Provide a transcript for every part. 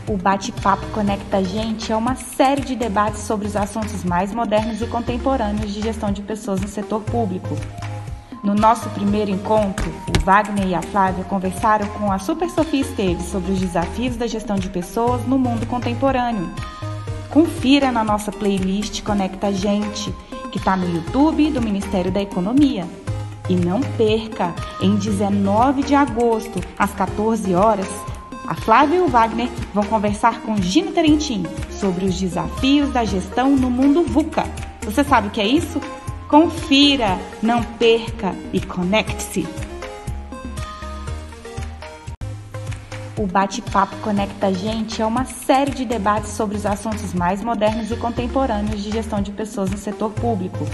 O Bate-Papo Conecta a Gente é uma série de debates sobre os assuntos mais modernos e contemporâneos de gestão de pessoas no setor público. No nosso primeiro encontro, o Wagner e a Flávia conversaram com a Super Sofia Esteves sobre os desafios da gestão de pessoas no mundo contemporâneo. Confira na nossa playlist Conecta a Gente, que está no YouTube do Ministério da Economia. E não perca, em 19 de agosto, às 14 horas, a Flávia e o Wagner vão conversar com Gino Terentin sobre os desafios da gestão no mundo VUCA. Você sabe o que é isso? Confira, não perca e conecte-se! O Bate-Papo Conecta a Gente é uma série de debates sobre os assuntos mais modernos e contemporâneos de gestão de pessoas no setor público.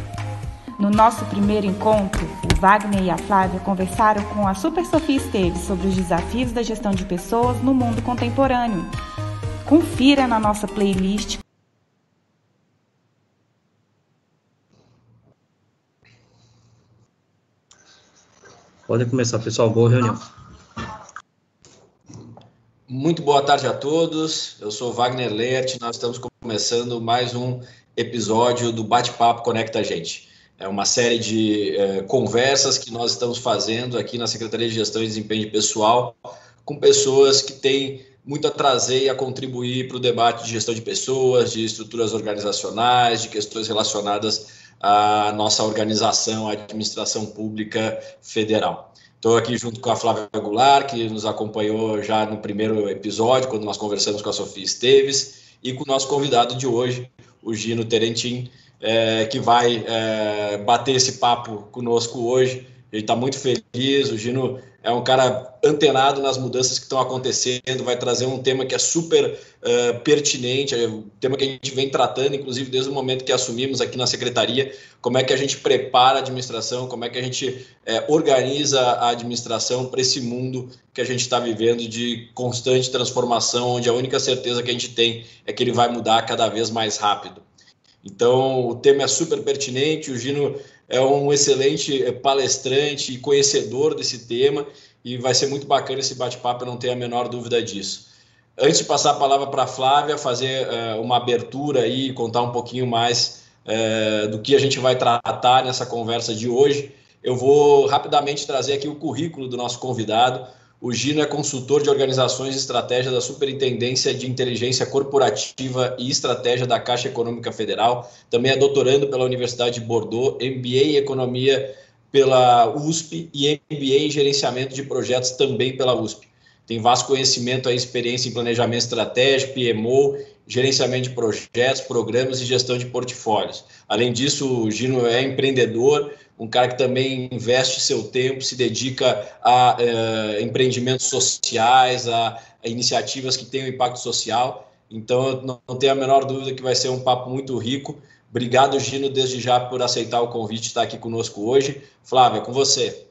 No nosso primeiro encontro, o Wagner e a Flávia conversaram com a Super Sofia Esteves sobre os desafios da gestão de pessoas no mundo contemporâneo. Confira na nossa playlist. Pode começar, pessoal. Boa reunião. Muito boa tarde a todos. Eu sou Wagner Leert. Nós estamos começando mais um episódio do Bate-Papo Conecta a Gente. É uma série de conversas que nós estamos fazendo aqui na Secretaria de Gestão e Desempenho Pessoal com pessoas que têm muito a trazer e a contribuir para o debate de gestão de pessoas, de estruturas organizacionais, de questões relacionadas à nossa organização, à administração pública federal. Estou aqui junto com a Flávia Goulart, que nos acompanhou já no primeiro episódio, quando nós conversamos com a Sofia Esteves, e com o nosso convidado de hoje, o Gino Terentin, que vai bater esse papo conosco hoje. Ele está muito feliz. O Gino é um cara antenado nas mudanças que estão acontecendo, vai trazer um tema que é super pertinente, é um tema que a gente vem tratando, inclusive desde o momento que assumimos aqui na Secretaria, como é que a gente prepara a administração, como é que a gente organiza a administração para esse mundo que a gente está vivendo de constante transformação, onde a única certeza que a gente tem é que ele vai mudar cada vez mais rápido. Então, o tema é super pertinente, o Gino é um excelente palestrante e conhecedor desse tema e vai ser muito bacana esse bate-papo, eu não tenho a menor dúvida disso. Antes de passar a palavra para a Flávia, fazer uma abertura aí, contar um pouquinho mais do que a gente vai tratar nessa conversa de hoje, eu vou rapidamente trazer aqui o currículo do nosso convidado. O Gino é consultor de organizações e estratégia da Superintendência de Inteligência Corporativa e Estratégia da Caixa Econômica Federal. Também é doutorando pela Universidade de Bordeaux, MBA em Economia pela USP e MBA em Gerenciamento de Projetos também pela USP. Tem vasto conhecimento e experiência em planejamento estratégico, PMO, gerenciamento de projetos, programas e gestão de portfólios. Além disso, o Gino é empreendedor, um cara que também investe seu tempo, se dedica a empreendimentos sociais, a iniciativas que têm um impacto social. Então, eu não tenho a menor dúvida que vai ser um papo muito rico. Obrigado, Gino, desde já por aceitar o convite de estar aqui conosco hoje. Flávia, com você.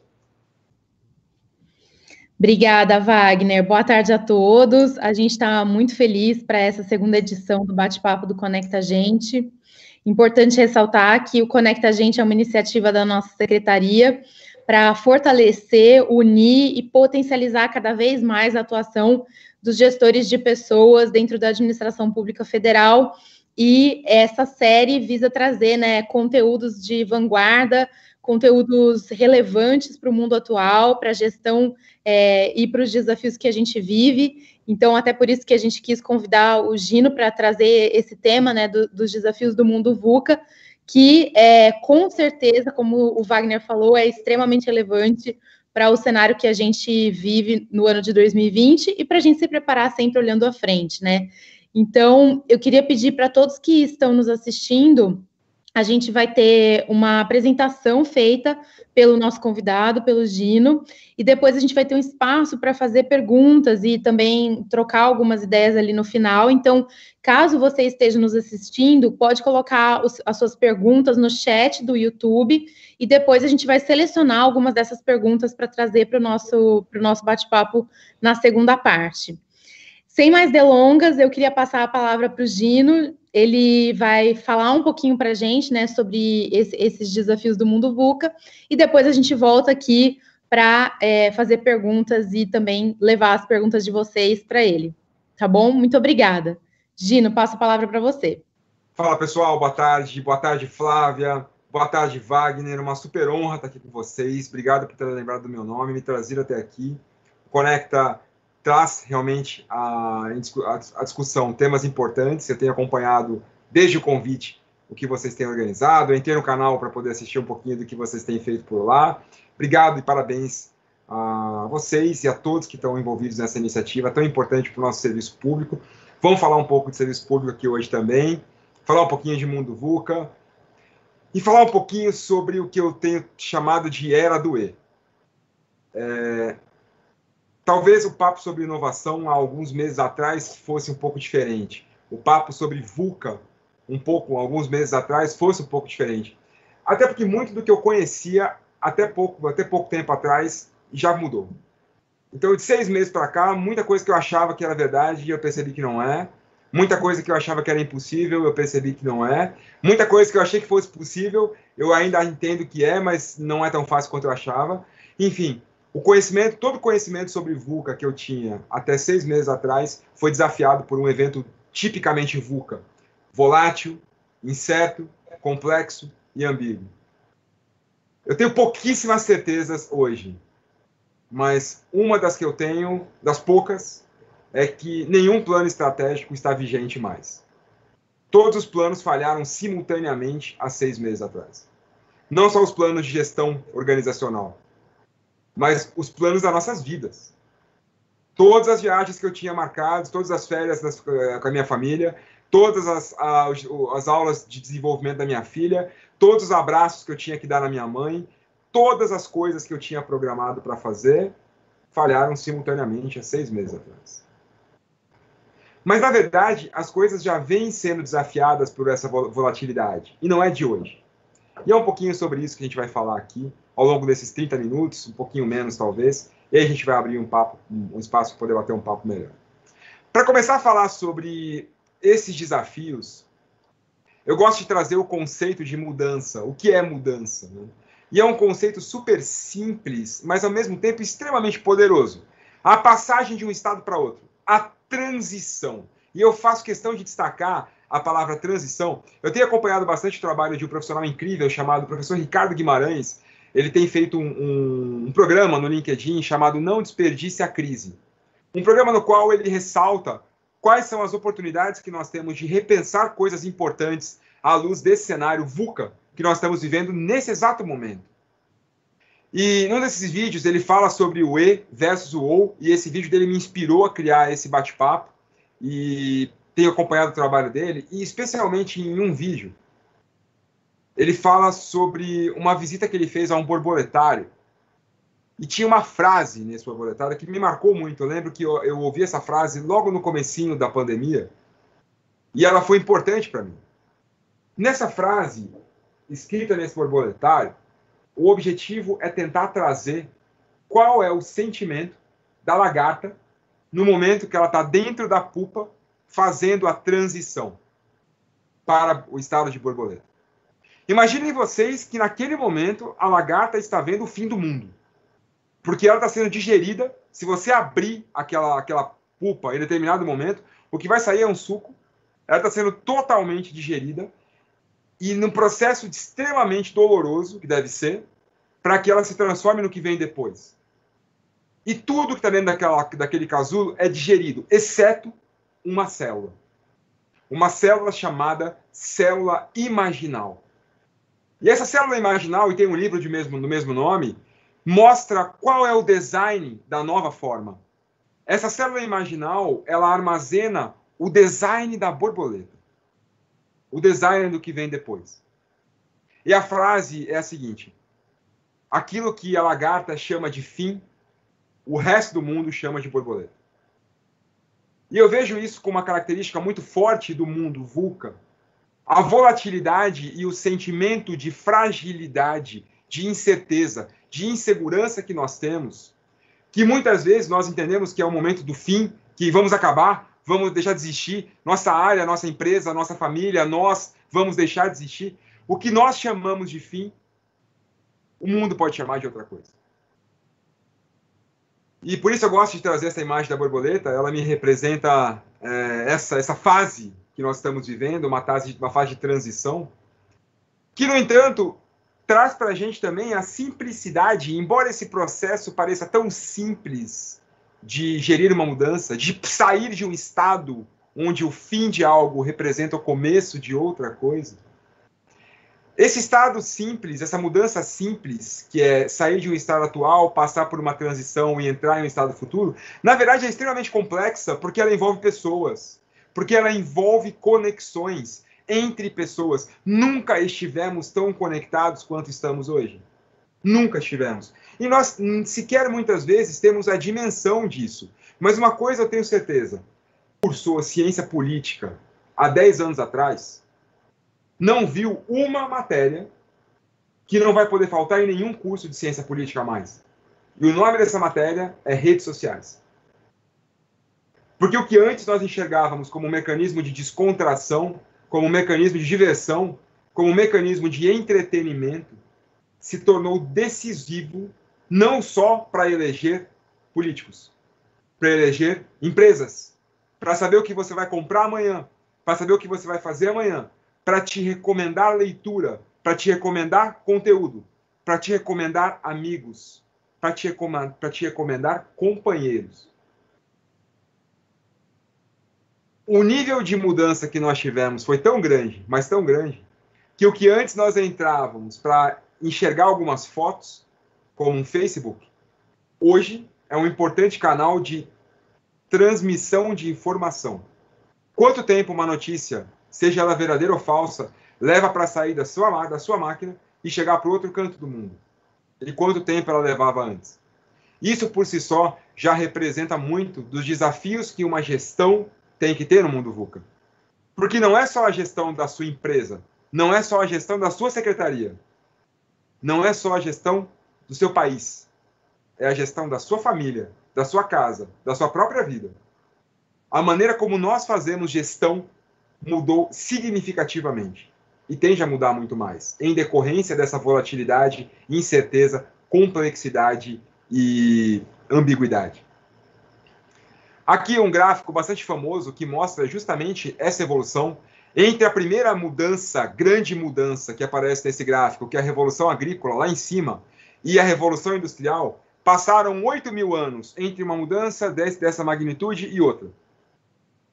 Obrigada, Wagner. Boa tarde a todos. A gente está muito feliz para essa segunda edição do Bate-Papo do Conecta a Gente. Importante ressaltar que o Conecta a Gente é uma iniciativa da nossa secretaria para fortalecer, unir e potencializar cada vez mais a atuação dos gestores de pessoas dentro da administração pública federal. E essa série visa trazer, conteúdos de vanguarda, conteúdos relevantes para o mundo atual, para a gestão e para os desafios que a gente vive. Então, até por isso que a gente quis convidar o Gino para trazer esse tema, dos desafios do mundo VUCA, que, com certeza, como o Wagner falou, é extremamente relevante para o cenário que a gente vive no ano de 2020 e para a gente se preparar sempre olhando à frente, Então, eu queria pedir para todos que estão nos assistindo, a gente vai ter uma apresentação feita pelo nosso convidado, pelo Gino, e depois a gente vai ter um espaço para fazer perguntas e também trocar algumas ideias ali no final. Então, caso você esteja nos assistindo, pode colocar as suas perguntas no chat do YouTube e depois a gente vai selecionar algumas dessas perguntas para trazer para o nosso bate-papo na segunda parte. Sem mais delongas, eu queria passar a palavra para o Gino. Ele vai falar um pouquinho para a gente, sobre esses desafios do mundo VUCA, e depois a gente volta aqui para fazer perguntas e também levar as perguntas de vocês para ele. tá bom? Muito obrigada. Gino, passo a palavra para você. Fala, pessoal, boa tarde, Flávia, boa tarde, Wagner, uma super honra estar aqui com vocês, obrigado por terem lembrado do meu nome, me trazido até aqui. O Conecta traz realmente a discussão temas importantes, eu tenho acompanhado desde o convite o que vocês têm organizado, eu entrei no canal para poder assistir um pouquinho do que vocês têm feito por lá. Obrigado e parabéns a vocês e a todos que estão envolvidos nessa iniciativa tão importante para o nosso serviço público. Vamos falar um pouco de serviço público aqui hoje também, falar um pouquinho de mundo VUCA e falar um pouquinho sobre o que eu tenho chamado de era do E. Talvez o papo sobre inovação há alguns meses atrás fosse um pouco diferente. O papo sobre VUCA, alguns meses atrás, fosse um pouco diferente. Até porque muito do que eu conhecia até pouco tempo atrás já mudou. Então, de 6 meses para cá, muita coisa que eu achava que era verdade, eu percebi que não é. Muita coisa que eu achava que era impossível, eu percebi que não é. Muita coisa que eu achei que fosse possível, eu ainda entendo que é, mas não é tão fácil quanto eu achava. Enfim, todo o conhecimento sobre VUCA que eu tinha até 6 meses atrás foi desafiado por um evento tipicamente VUCA. Volátil, incerto, complexo e ambíguo. Eu tenho pouquíssimas certezas hoje, mas uma das que eu tenho, das poucas, é que nenhum plano estratégico está vigente mais. Todos os planos falharam simultaneamente há 6 meses atrás. Não só os planos de gestão organizacional, mas os planos das nossas vidas. Todas as viagens que eu tinha marcadas, todas as férias com a minha família, todas as aulas de desenvolvimento da minha filha, todos os abraços que eu tinha que dar na minha mãe, todas as coisas que eu tinha programado para fazer, falharam simultaneamente há 6 meses atrás. Mas, na verdade, as coisas já vêm sendo desafiadas por essa volatilidade, e não é de hoje. E é um pouquinho sobre isso que a gente vai falar aqui, ao longo desses 30 minutos, um pouquinho menos, talvez, e aí a gente vai abrir um espaço para poder bater um papo melhor. Para começar a falar sobre esses desafios, eu gosto de trazer o conceito de mudança. O que é mudança? Né? E é um conceito super simples, mas, ao mesmo tempo, extremamente poderoso. A passagem de um estado para outro. A transição. E eu faço questão de destacar a palavra transição. Eu tenho acompanhado bastante o trabalho de um profissional incrível chamado professor Ricardo Guimarães. Ele tem feito um programa no LinkedIn chamado Não Desperdice a Crise. Um programa no qual ele ressalta quais são as oportunidades que nós temos de repensar coisas importantes à luz desse cenário VUCA que nós estamos vivendo nesse exato momento. E num desses vídeos ele fala sobre o E versus o OU, e esse vídeo dele me inspirou a criar esse bate-papo, e tenho acompanhado o trabalho dele, e especialmente em um vídeo, ele fala sobre uma visita que ele fez a um borboletário, e tinha uma frase nesse borboletário que me marcou muito. Eu lembro que eu ouvi essa frase logo no comecinho da pandemia, e ela foi importante para mim. Nessa frase, escrita nesse borboletário, o objetivo é tentar trazer qual é o sentimento da lagarta no momento que ela está dentro da pupa fazendo a transição para o estado de borboleta. Imaginem vocês que naquele momento a lagarta está vendo o fim do mundo, porque ela está sendo digerida. Se você abrir aquela pupa em determinado momento, o que vai sair é um suco. Ela está sendo totalmente digerida e num processo extremamente doloroso, que deve ser, para que ela se transforme no que vem depois. E tudo que está dentro daquele casulo é digerido, exceto uma célula. Uma célula chamada célula imaginal. E essa célula imaginal, e tem um livro do mesmo nome, mostra qual é o design da nova forma. Essa célula imaginal, ela armazena o design da borboleta. O design do que vem depois. E a frase é a seguinte: aquilo que a lagarta chama de fim, o resto do mundo chama de borboleta. E eu vejo isso como uma característica muito forte do mundo VUCA. A volatilidade e o sentimento de fragilidade, de incerteza, de insegurança que nós temos, que muitas vezes nós entendemos que é o momento do fim, que vamos acabar, vamos deixar de existir, nossa área, nossa empresa, nossa família, nós vamos deixar de existir. O que nós chamamos de fim, o mundo pode chamar de outra coisa. E por isso eu gosto de trazer essa imagem da borboleta. Ela me representa essa fase que nós estamos vivendo, uma fase de transição, que, no entanto, traz para a gente também a simplicidade, embora esse processo pareça tão simples de gerir uma mudança, de sair de um estado onde o fim de algo representa o começo de outra coisa. Esse estado simples, essa mudança simples, que é sair de um estado atual, passar por uma transição e entrar em um estado futuro, na verdade é extremamente complexa porque ela envolve pessoas, porque ela envolve conexões entre pessoas. Nunca estivemos tão conectados quanto estamos hoje. Nunca estivemos. E nós sequer muitas vezes temos a dimensão disso. Mas uma coisa eu tenho certeza. Cursou ciência política há 10 anos atrás, não viu uma matéria que não vai poder faltar em nenhum curso de ciência política mais. E o nome dessa matéria é redes sociais. Porque o que antes nós enxergávamos como um mecanismo de descontração, como um mecanismo de diversão, como um mecanismo de entretenimento, se tornou decisivo não só para eleger políticos, para eleger empresas, para saber o que você vai comprar amanhã, para saber o que você vai fazer amanhã, para te recomendar leitura, para te recomendar conteúdo, para te recomendar amigos, para te recomendar companheiros. O nível de mudança que nós tivemos foi tão grande, mas tão grande, que o que antes nós entrávamos para enxergar algumas fotos, como um Facebook, hoje é um importante canal de transmissão de informação. Quanto tempo uma notícia, seja ela verdadeira ou falsa, leva para sair da sua máquina e chegar para o outro canto do mundo? E quanto tempo ela levava antes? Isso, por si só, já representa muito dos desafios que uma gestão tem que ter no mundo VUCA. Porque não é só a gestão da sua empresa, não é só a gestão da sua secretaria, não é só a gestão do seu país, é a gestão da sua família, da sua casa, da sua própria vida. A maneira como nós fazemos gestão mudou significativamente e tende a mudar muito mais, em decorrência dessa volatilidade, incerteza, complexidade e ambiguidade. Aqui um gráfico bastante famoso que mostra justamente essa evolução entre a primeira mudança, grande mudança que aparece nesse gráfico, que é a Revolução Agrícola, lá em cima, e a Revolução Industrial. Passaram 8.000 anos entre uma mudança dessa magnitude e outra.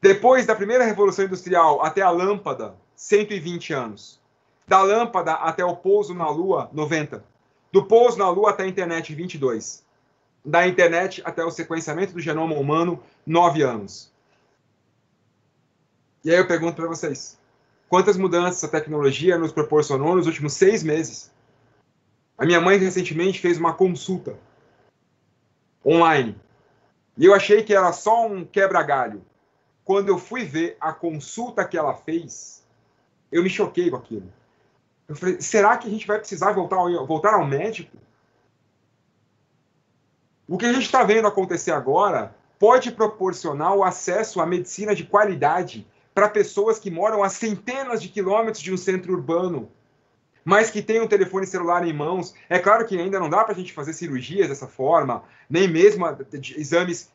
Depois da primeira Revolução Industrial até a lâmpada, 120 anos. Da lâmpada até o pouso na Lua, 90. Do pouso na Lua até a internet, 22. Da internet até o sequenciamento do genoma humano, 9 anos. E aí eu pergunto para vocês, quantas mudanças a tecnologia nos proporcionou nos últimos 6 meses? A minha mãe recentemente fez uma consulta online. E eu achei que era só um quebra-galho. Quando eu fui ver a consulta que ela fez, eu me choquei com aquilo. Eu falei, será que a gente vai precisar voltar ao médico? O que a gente está vendo acontecer agora pode proporcionar o acesso à medicina de qualidade para pessoas que moram a centenas de quilômetros de um centro urbano, mas que têm um telefone celular em mãos. É claro que ainda não dá para a gente fazer cirurgias dessa forma, nem mesmo exames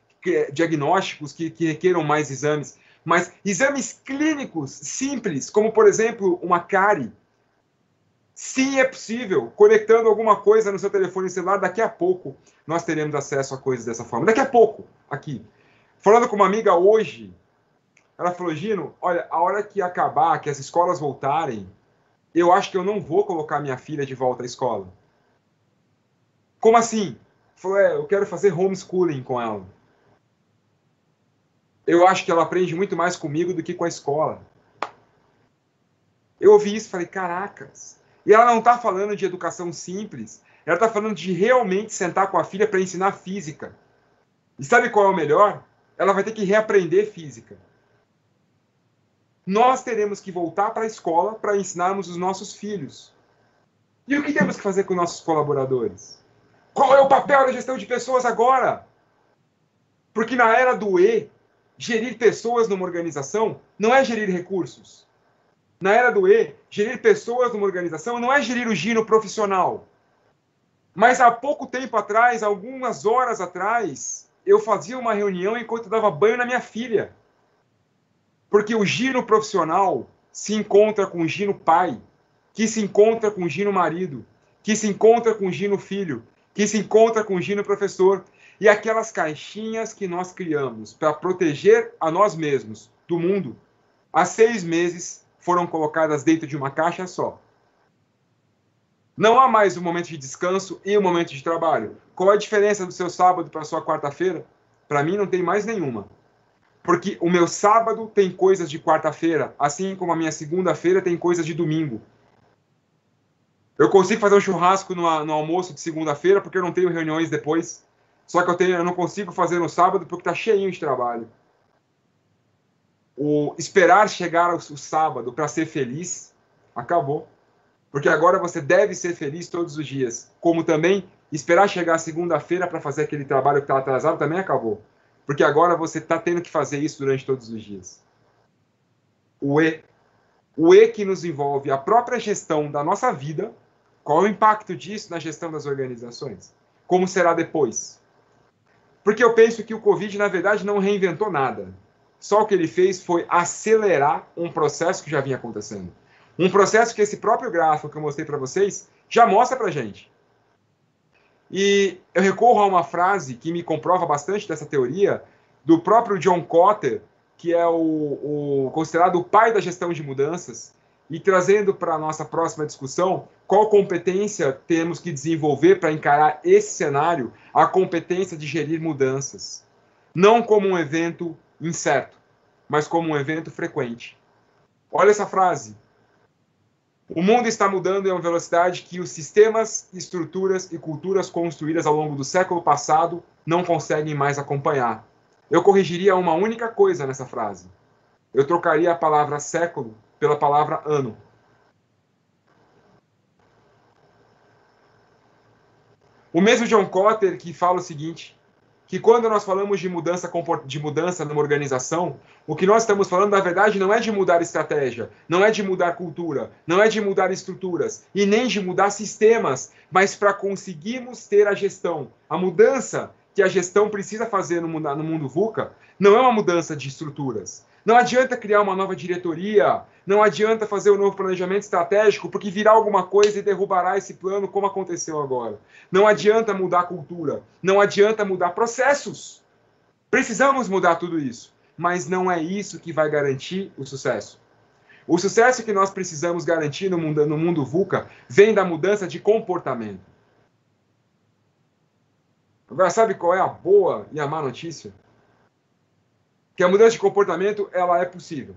diagnósticos que requeram mais exames, mas exames clínicos simples, como, por exemplo, uma cárie. Sim, é possível. Conectando alguma coisa no seu telefone celular, daqui a pouco nós teremos acesso a coisas dessa forma. Daqui a pouco, aqui. Falando com uma amiga hoje, ela falou, Gino, olha, a hora que acabar, que as escolas voltarem, eu acho que eu não vou colocar minha filha de volta à escola. Como assim? Falou, eu quero fazer homeschooling com ela. Eu acho que ela aprende muito mais comigo do que com a escola. Eu ouvi isso e falei, caracas. E ela não está falando de educação simples, ela está falando de realmente sentar com a filha para ensinar física. E sabe qual é o melhor? Ela vai ter que reaprender física. Nós teremos que voltar para a escola para ensinarmos os nossos filhos. E o que temos que fazer com nossos colaboradores? Qual é o papel da gestão de pessoas agora? Porque na era do E, gerir pessoas numa organização não é gerir recursos. Na era do E, gerir pessoas numa organização não é gerir o Gino profissional. Mas há pouco tempo atrás, algumas horas atrás, eu fazia uma reunião enquanto eu dava banho na minha filha. Porque o Gino profissional se encontra com o Gino pai, que se encontra com o Gino marido, que se encontra com o Gino filho, que se encontra com o Gino professor. E aquelas caixinhas que nós criamos para proteger a nós mesmos do mundo, há 6 meses foram colocadas dentro de uma caixa só. Não há mais um momento de descanso e um momento de trabalho. Qual é a diferença do seu sábado para a sua quarta-feira? Para mim não tem mais nenhuma. Porque o meu sábado tem coisas de quarta-feira, assim como a minha segunda-feira tem coisas de domingo. Eu consigo fazer um churrasco no almoço de segunda-feira porque eu não tenho reuniões depois. Só que eu não consigo fazer no sábado porque está cheinho de trabalho. O esperar chegar o sábado para ser feliz, acabou. Porque agora você deve ser feliz todos os dias. Como também esperar chegar segunda-feira para fazer aquele trabalho que está atrasado também acabou. Porque agora você está tendo que fazer isso durante todos os dias. O E que nos envolve a própria gestão da nossa vida. Qual é o impacto disso na gestão das organizações? Como será depois? Porque eu penso que o Covid, na verdade, não reinventou nada. Só o que ele fez foi acelerar um processo que já vinha acontecendo. Um processo que esse próprio gráfico que eu mostrei para vocês já mostra para a gente. E eu recorro a uma frase que me comprova bastante dessa teoria, do próprio John Kotter, que é considerado o pai da gestão de mudanças, e trazendo para a nossa próxima discussão qual competência temos que desenvolver para encarar esse cenário, a competência de gerir mudanças. Não como um evento incerto, mas como um evento frequente. Olha essa frase. O mundo está mudando em uma velocidade que os sistemas, estruturas e culturas construídas ao longo do século passado não conseguem mais acompanhar. Eu corrigiria uma única coisa nessa frase. Eu trocaria a palavra século pela palavra ano. O mesmo John Kotter que fala o seguinte, que quando nós falamos de mudança numa organização, o que nós estamos falando, na verdade, não é de mudar estratégia, não é de mudar cultura, não é de mudar estruturas, e nem de mudar sistemas, mas para conseguirmos ter a gestão. A mudança que a gestão precisa fazer no mundo VUCA não é uma mudança de estruturas. Não adianta criar uma nova diretoria, não adianta fazer um novo planejamento estratégico, porque virá alguma coisa e derrubará esse plano, como aconteceu agora. Não adianta mudar a cultura, não adianta mudar processos. Precisamos mudar tudo isso, mas não é isso que vai garantir o sucesso. O sucesso que nós precisamos garantir no mundo VUCA vem da mudança de comportamento. Agora, sabe qual é a boa e a má notícia? Que a mudança de comportamento, ela é possível.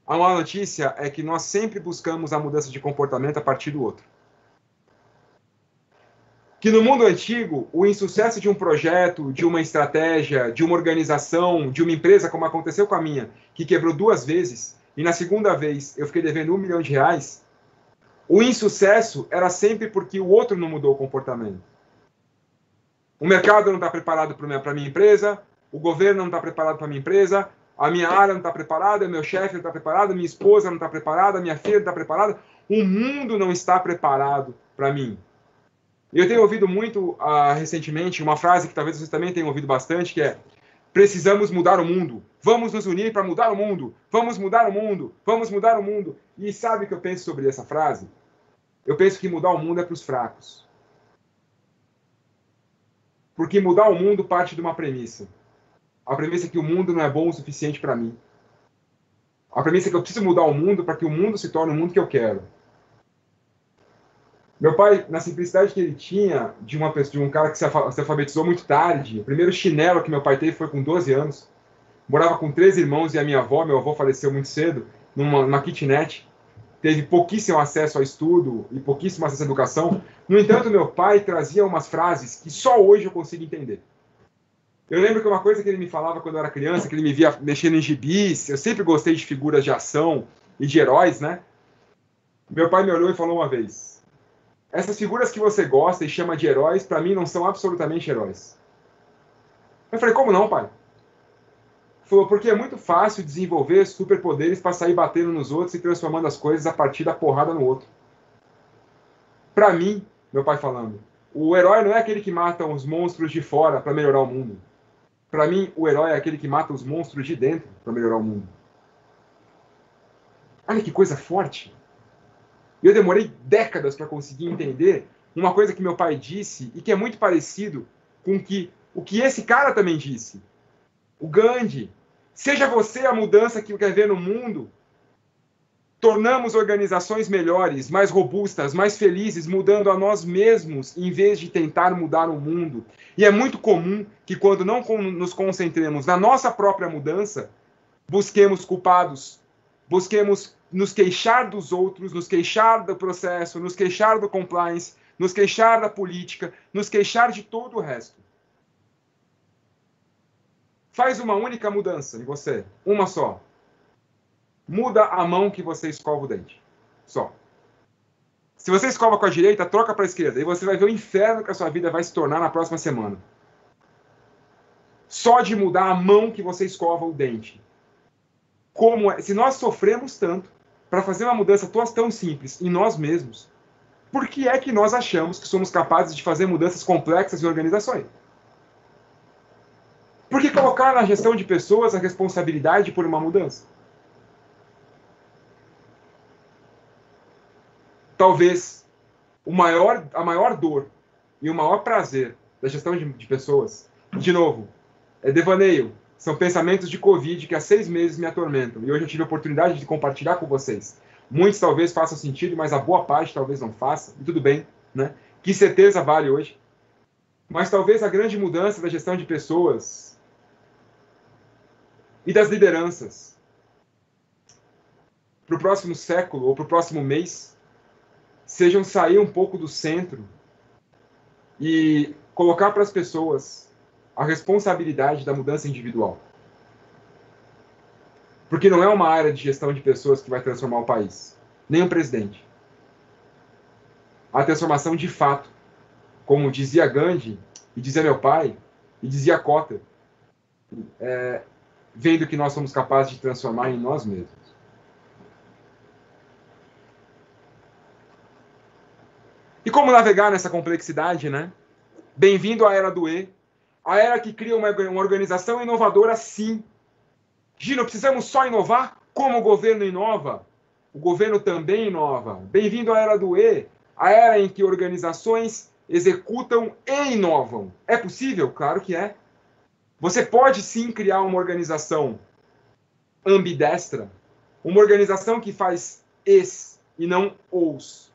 A má notícia é que nós sempre buscamos a mudança de comportamento a partir do outro. Que no mundo antigo, o insucesso de um projeto, de uma estratégia, de uma organização, de uma empresa, como aconteceu com a minha, que quebrou 2 vezes, e na segunda vez eu fiquei devendo R$1 milhão, o insucesso era sempre porque o outro não mudou o comportamento. O mercado não está preparado para a minha empresa, o governo não está preparado para a minha empresa, a minha área não está preparada, meu chefe não está preparado, minha esposa não está preparada, minha filha não está preparada, o mundo não está preparado para mim. Eu tenho ouvido muito recentemente uma frase que talvez vocês também tenham ouvido bastante, que é: precisamos mudar o mundo, vamos nos unir para mudar o mundo, vamos mudar o mundo, vamos mudar o mundo. E sabe o que eu penso sobre essa frase? Eu penso que mudar o mundo é para os fracos. Porque mudar o mundo parte de uma premissa. A premissa é que o mundo não é bom o suficiente para mim. A premissa é que eu preciso mudar o mundo para que o mundo se torne o mundo que eu quero. Meu pai, na simplicidade que ele tinha de um cara que se alfabetizou muito tarde, o primeiro chinelo que meu pai teve foi com 12 anos, morava com 3 irmãos e a minha avó, meu avô faleceu muito cedo, numa kitnet, teve pouquíssimo acesso ao estudo e pouquíssimo acesso à educação. No entanto, meu pai trazia umas frases que só hoje eu consigo entender. Eu lembro que uma coisa que ele me falava quando eu era criança, que ele me via mexendo em gibis, eu sempre gostei de figuras de ação e de heróis, né? Meu pai me olhou e falou uma vez: essas figuras que você gosta e chama de heróis, para mim não são absolutamente heróis. Eu falei: como não, pai? Ele falou: porque é muito fácil desenvolver superpoderes para sair batendo nos outros e transformando as coisas a partir da porrada no outro. Para mim, meu pai falando, o herói não é aquele que mata os monstros de fora para melhorar o mundo. Para mim, o herói é aquele que mata os monstros de dentro para melhorar o mundo. Olha que coisa forte. E eu demorei décadas para conseguir entender uma coisa que meu pai disse e que é muito parecido com o que esse cara também disse. O Gandhi. Seja você a mudança que quer ver no mundo. Tornamos organizações melhores, mais robustas, mais felizes, mudando a nós mesmos, em vez de tentar mudar o mundo. E é muito comum que, quando não nos concentremos na nossa própria mudança, busquemos culpados, busquemos nos queixar dos outros, nos queixar do processo, nos queixar do compliance, nos queixar da política, nos queixar de todo o resto. Faz uma única mudança em você, uma só. Muda a mão que você escova o dente. Só. Se você escova com a direita, troca para a esquerda. E você vai ver o inferno que a sua vida vai se tornar na próxima semana. Só de mudar a mão que você escova o dente. Se nós sofremos tanto para fazer uma mudança tão simples em nós mesmos, por que é que nós achamos que somos capazes de fazer mudanças complexas em organizações? Por que colocar na gestão de pessoas a responsabilidade por uma mudança? Talvez a maior dor e o maior prazer da gestão de pessoas, de novo, é devaneio. São pensamentos de Covid que há 6 meses me atormentam. E hoje eu tive a oportunidade de compartilhar com vocês. Muitos talvez façam sentido, mas a boa parte talvez não faça. E tudo bem, né? Que certeza vale hoje. Mas talvez a grande mudança da gestão de pessoas e das lideranças para o próximo século ou para o próximo mês sejam sair um pouco do centro e colocar para as pessoas a responsabilidade da mudança individual. Porque não é uma área de gestão de pessoas que vai transformar o país, nem o presidente. A transformação de fato, como dizia Gandhi, e dizia meu pai, e dizia Kotter, vem do que nós somos capazes de transformar em nós mesmos. E como navegar nessa complexidade, né? Bem-vindo à era do E, a era que cria uma organização inovadora, sim. Gino, precisamos só inovar? Como o governo inova? O governo também inova. Bem-vindo à era do E, a era em que organizações executam e inovam. É possível? Claro que é. Você pode sim criar uma organização ambidestra, uma organização que faz es e não os.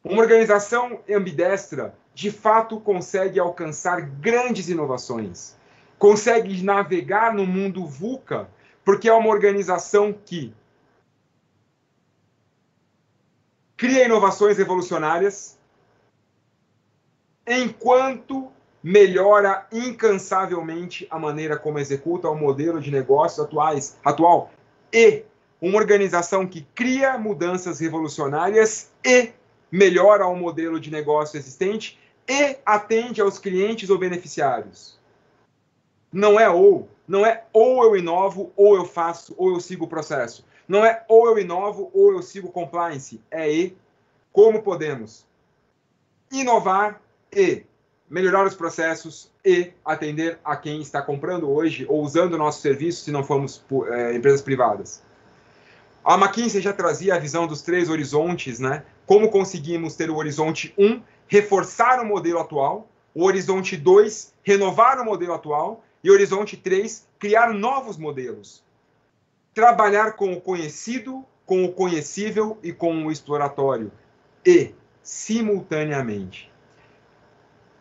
Uma organização ambidestra, de fato, consegue alcançar grandes inovações. Consegue navegar no mundo VUCA, porque é uma organização que cria inovações revolucionárias, enquanto melhora incansavelmente a maneira como executa o modelo de negócios atual. E uma organização que cria mudanças revolucionárias e melhora o modelo de negócio existente e atende aos clientes ou beneficiários. Não é ou eu inovo, ou eu faço, ou eu sigo o processo. Não é ou eu inovo, ou eu sigo compliance. É e como podemos inovar e melhorar os processos e atender a quem está comprando hoje ou usando o nosso serviço, se não formos empresas privadas. A McKinsey já trazia a visão dos 3 horizontes, né? Como conseguimos ter o horizonte 1, reforçar o modelo atual, o horizonte 2, renovar o modelo atual, e o horizonte 3, criar novos modelos. Trabalhar com o conhecido, com o conhecível e com o exploratório. E, simultaneamente.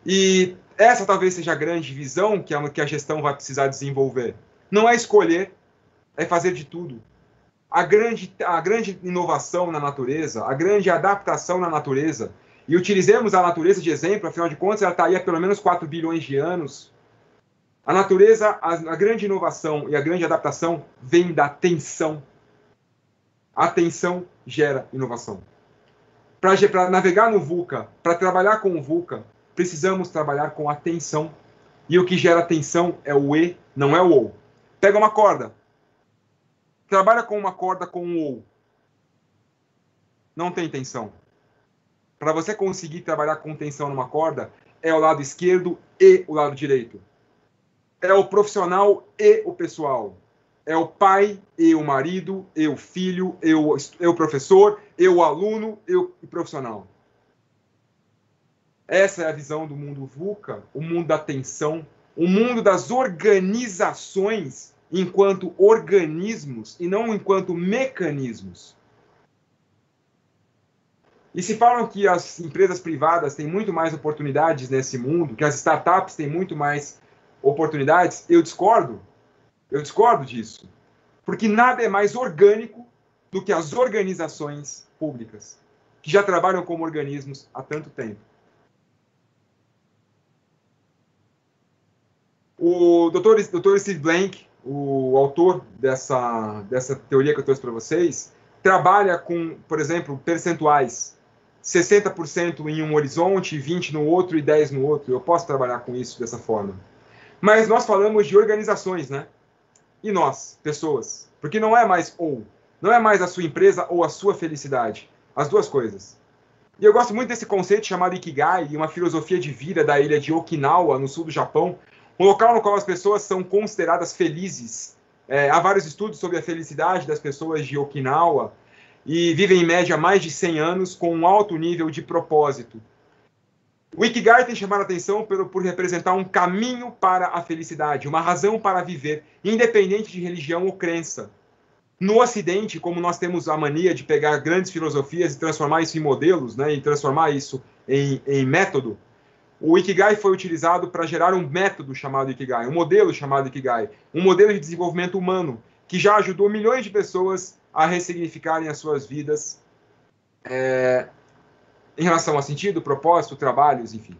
E essa talvez seja a grande visão que a gestão vai precisar desenvolver. Não é escolher, é fazer de tudo. A grande inovação na natureza, a grande adaptação na natureza, e utilizemos a natureza de exemplo, afinal de contas, ela está aí há pelo menos 4 bilhões de anos. A natureza, a grande inovação e a grande adaptação vem da tensão. A tensão gera inovação. Para navegar no VUCA, para trabalhar com o VUCA, precisamos trabalhar com a tensão. E o que gera tensão é o E, não é o OU. Pega uma corda. Trabalha com uma corda com um OU. Não tem tensão. Para você conseguir trabalhar com tensão numa corda, é o lado esquerdo e o lado direito. é o profissional e o pessoal. É o pai e o marido, e o filho, e o professor, e o aluno, e o profissional. Essa é a visão do mundo VUCA, o mundo da atenção, o mundo das organizações enquanto organismos e não enquanto mecanismos. E se falam que as empresas privadas têm muito mais oportunidades nesse mundo, que as startups têm muito mais oportunidades, eu discordo. Eu discordo disso. Porque nada é mais orgânico do que as organizações públicas, que já trabalham como organismos há tanto tempo. O Dr. Steve Blank, o autor dessa teoria que eu trouxe para vocês, trabalha com, por exemplo, percentuais. 60% em um horizonte, 20% no outro e 10% no outro. Eu posso trabalhar com isso dessa forma. Mas nós falamos de organizações, né? E nós, pessoas. Porque não é mais ou. Não é mais a sua empresa ou a sua felicidade. As duas coisas. E eu gosto muito desse conceito chamado Ikigai, uma filosofia de vida da ilha de Okinawa, no sul do Japão, um local no qual as pessoas são consideradas felizes. Há vários estudos sobre a felicidade das pessoas de Okinawa e vivem em média mais de 100 anos com um alto nível de propósito. O Ikigai tem chamado a atenção por representar um caminho para a felicidade, uma razão para viver, independente de religião ou crença. No Ocidente, como nós temos a mania de pegar grandes filosofias e transformar isso em modelos, né, e transformar isso em método, o Ikigai foi utilizado para gerar um método chamado Ikigai, um modelo chamado Ikigai, um modelo de desenvolvimento humano, que já ajudou milhões de pessoas a ressignificarem as suas vidas em relação a sentido, propósito, trabalhos, enfim.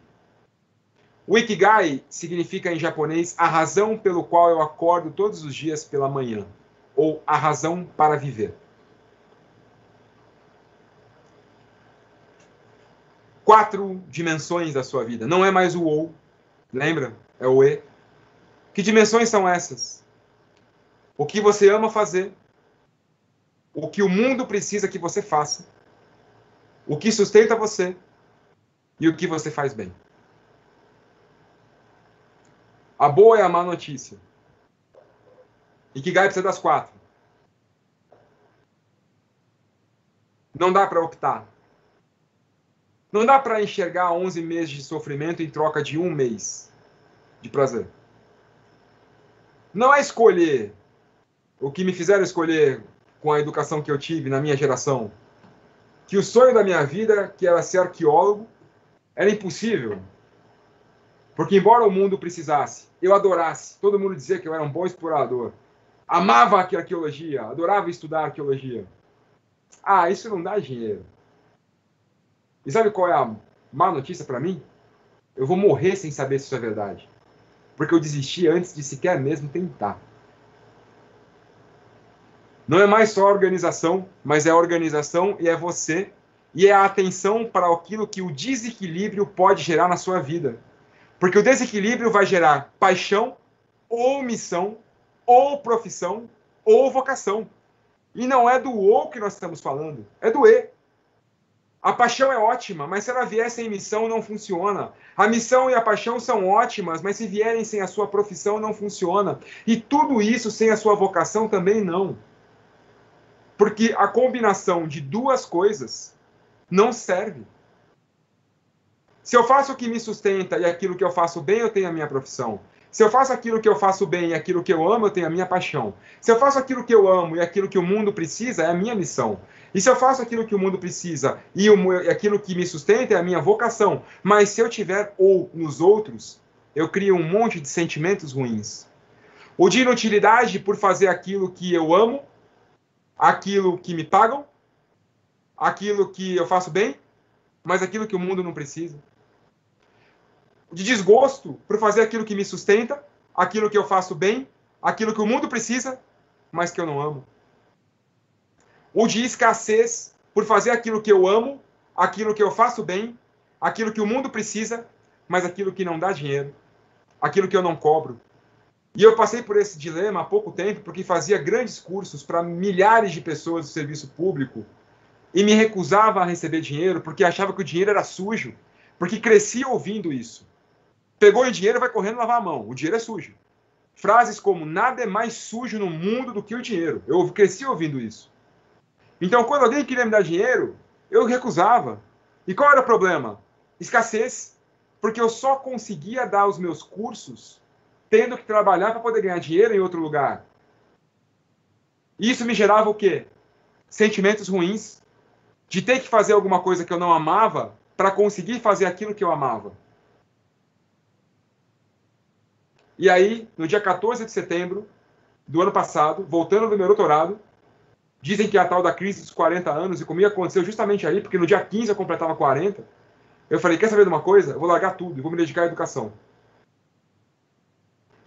O Ikigai significa em japonês a razão pelo qual eu acordo todos os dias pela manhã, ou a razão para viver. 4 dimensões da sua vida. Não é mais o ou, lembra? É o e. Que dimensões são essas? O que você ama fazer, o que o mundo precisa que você faça, o que sustenta você e o que você faz bem. A boa é a má notícia. Ikigai precisa das 4. Não dá para optar. Não dá para enxergar 11 meses de sofrimento em troca de 1 mês de prazer. Não é escolher o que me fizeram escolher com a educação que eu tive na minha geração. Que o sonho da minha vida, que era ser arqueólogo, era impossível. Porque embora o mundo precisasse, eu adorasse, todo mundo dizia que eu era um bom explorador, amava a arqueologia, adorava estudar arqueologia. Ah, isso não dá dinheiro. E sabe qual é a má notícia para mim? Eu vou morrer sem saber se isso é verdade. Porque eu desisti antes de sequer mesmo tentar. Não é mais só a organização, mas é a organização e é você. E é a atenção para aquilo que o desequilíbrio pode gerar na sua vida. Porque o desequilíbrio vai gerar paixão, ou missão, ou profissão, ou vocação. E não é do ou que nós estamos falando, é do e. A paixão é ótima, mas se ela vier sem missão, não funciona. A missão e a paixão são ótimas, mas se vierem sem a sua profissão, não funciona. E tudo isso sem a sua vocação também não. Porque a combinação de 2 coisas não serve. Se eu faço o que me sustenta e aquilo que eu faço bem, eu tenho a minha profissão. Se eu faço aquilo que eu faço bem e aquilo que eu amo, eu tenho a minha paixão. Se eu faço aquilo que eu amo e aquilo que o mundo precisa, é a minha missão. E se eu faço aquilo que o mundo precisa e aquilo que me sustenta, é a minha vocação. Mas se eu tiver ou nos outros, eu crio um monte de sentimentos ruins. O de inutilidade por fazer aquilo que eu amo, aquilo que me pagam, aquilo que eu faço bem, mas aquilo que o mundo não precisa. De desgosto por fazer aquilo que me sustenta, aquilo que eu faço bem, aquilo que o mundo precisa, mas que eu não amo. Ou de escassez por fazer aquilo que eu amo, aquilo que eu faço bem, aquilo que o mundo precisa, mas aquilo que não dá dinheiro, aquilo que eu não cobro. E eu passei por esse dilema há pouco tempo, porque fazia grandes cursos para milhares de pessoas do serviço público e me recusava a receber dinheiro porque achava que o dinheiro era sujo, porque cresci ouvindo isso. Pegou em dinheiro, vai correndo lavar a mão. O dinheiro é sujo. Frases como, nada é mais sujo no mundo do que o dinheiro. Eu cresci ouvindo isso. Então, quando alguém queria me dar dinheiro, eu recusava. E qual era o problema? Escassez. Porque eu só conseguia dar os meus cursos tendo que trabalhar para poder ganhar dinheiro em outro lugar. E isso me gerava o quê? Sentimentos ruins de ter que fazer alguma coisa que eu não amava para conseguir fazer aquilo que eu amava. E aí, no dia 14 de setembro do ano passado, voltando do meu doutorado, dizem que é a tal da crise dos 40 anos, e comigo aconteceu justamente aí, porque no dia 15 eu completava 40. Eu falei, quer saber de uma coisa? Eu vou largar tudo e vou me dedicar à educação.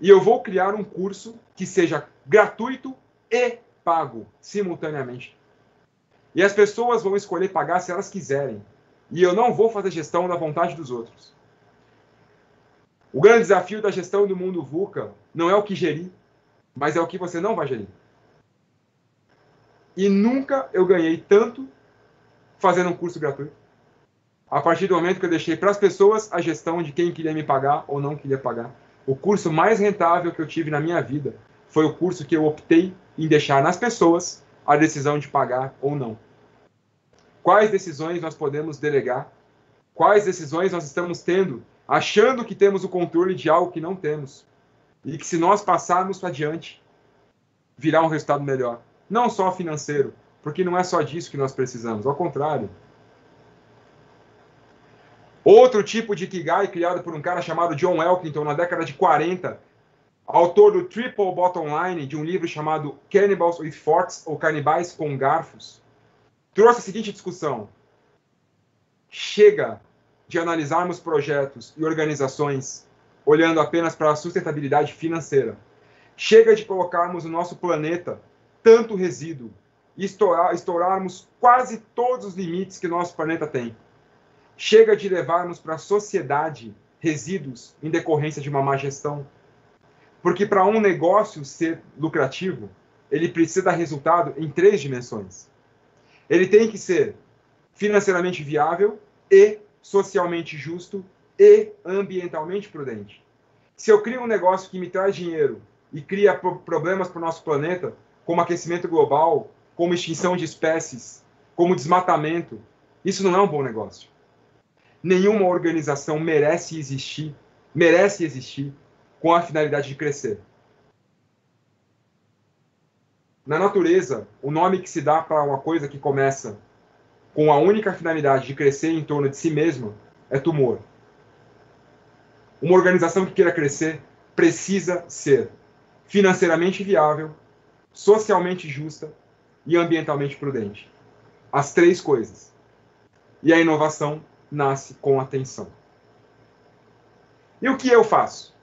E eu vou criar um curso que seja gratuito e pago, simultaneamente. E as pessoas vão escolher pagar se elas quiserem. E eu não vou fazer gestão da vontade dos outros. O grande desafio da gestão do mundo VUCA não é o que gerir, mas é o que você não vai gerir. E nunca eu ganhei tanto fazendo um curso gratuito. A partir do momento que eu deixei para as pessoas a gestão de quem queria me pagar ou não queria pagar. O curso mais rentável que eu tive na minha vida foi o curso que eu optei em deixar nas pessoas a decisão de pagar ou não. Quais decisões nós podemos delegar? Quais decisões nós estamos tendo, achando que temos o controle de algo que não temos? E que se nós passarmos adiante, virá um resultado melhor. Não só financeiro, porque não é só disso que nós precisamos, ao contrário. Outro tipo de Ikigai, criado por um cara chamado John Elkington, na década de 40, autor do Triple Bottom Line, de um livro chamado Cannibals with Forks, ou Canibais com Garfos, trouxe a seguinte discussão. Chega de analisarmos projetos e organizações olhando apenas para a sustentabilidade financeira. Chega de colocarmos no nosso planeta tanto resíduo e estourarmos quase todos os limites que nosso planeta tem. Chega de levarmos para a sociedade resíduos em decorrência de uma má gestão. Porque para um negócio ser lucrativo, ele precisa dar resultado em 3 dimensões. Ele tem que ser financeiramente viável e socialmente justo e ambientalmente prudente. Se eu crio um negócio que me traz dinheiro e cria problemas para o nosso planeta, como aquecimento global, como extinção de espécies, como desmatamento, isso não é um bom negócio. Nenhuma organização merece existir com a finalidade de crescer. Na natureza, o nome que se dá para uma coisa que começa com a única finalidade de crescer em torno de si mesma é tumor. Uma organização que queira crescer precisa ser financeiramente viável, socialmente justa e ambientalmente prudente. As 3 coisas. E a inovação nasce com atenção. E o que eu faço?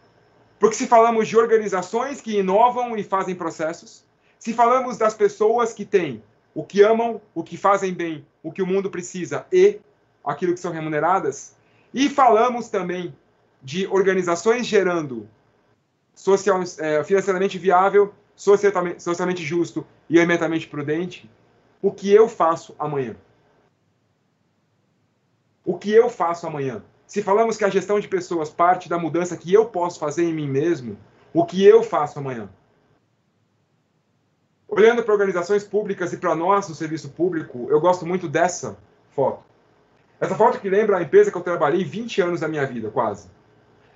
Porque se falamos de organizações que inovam e fazem processos, se falamos das pessoas que têm o que amam, o que fazem bem, o que o mundo precisa e aquilo que são remuneradas, e falamos também de organizações gerando financeiramente viável, socialmente justo e ambientalmente prudente, o que eu faço amanhã? O que eu faço amanhã? Se falamos que a gestão de pessoas parte da mudança que eu posso fazer em mim mesmo, o que eu faço amanhã? Olhando para organizações públicas e para nós no serviço público, eu gosto muito dessa foto. Essa foto que lembra a empresa que eu trabalhei 20 anos da minha vida, quase.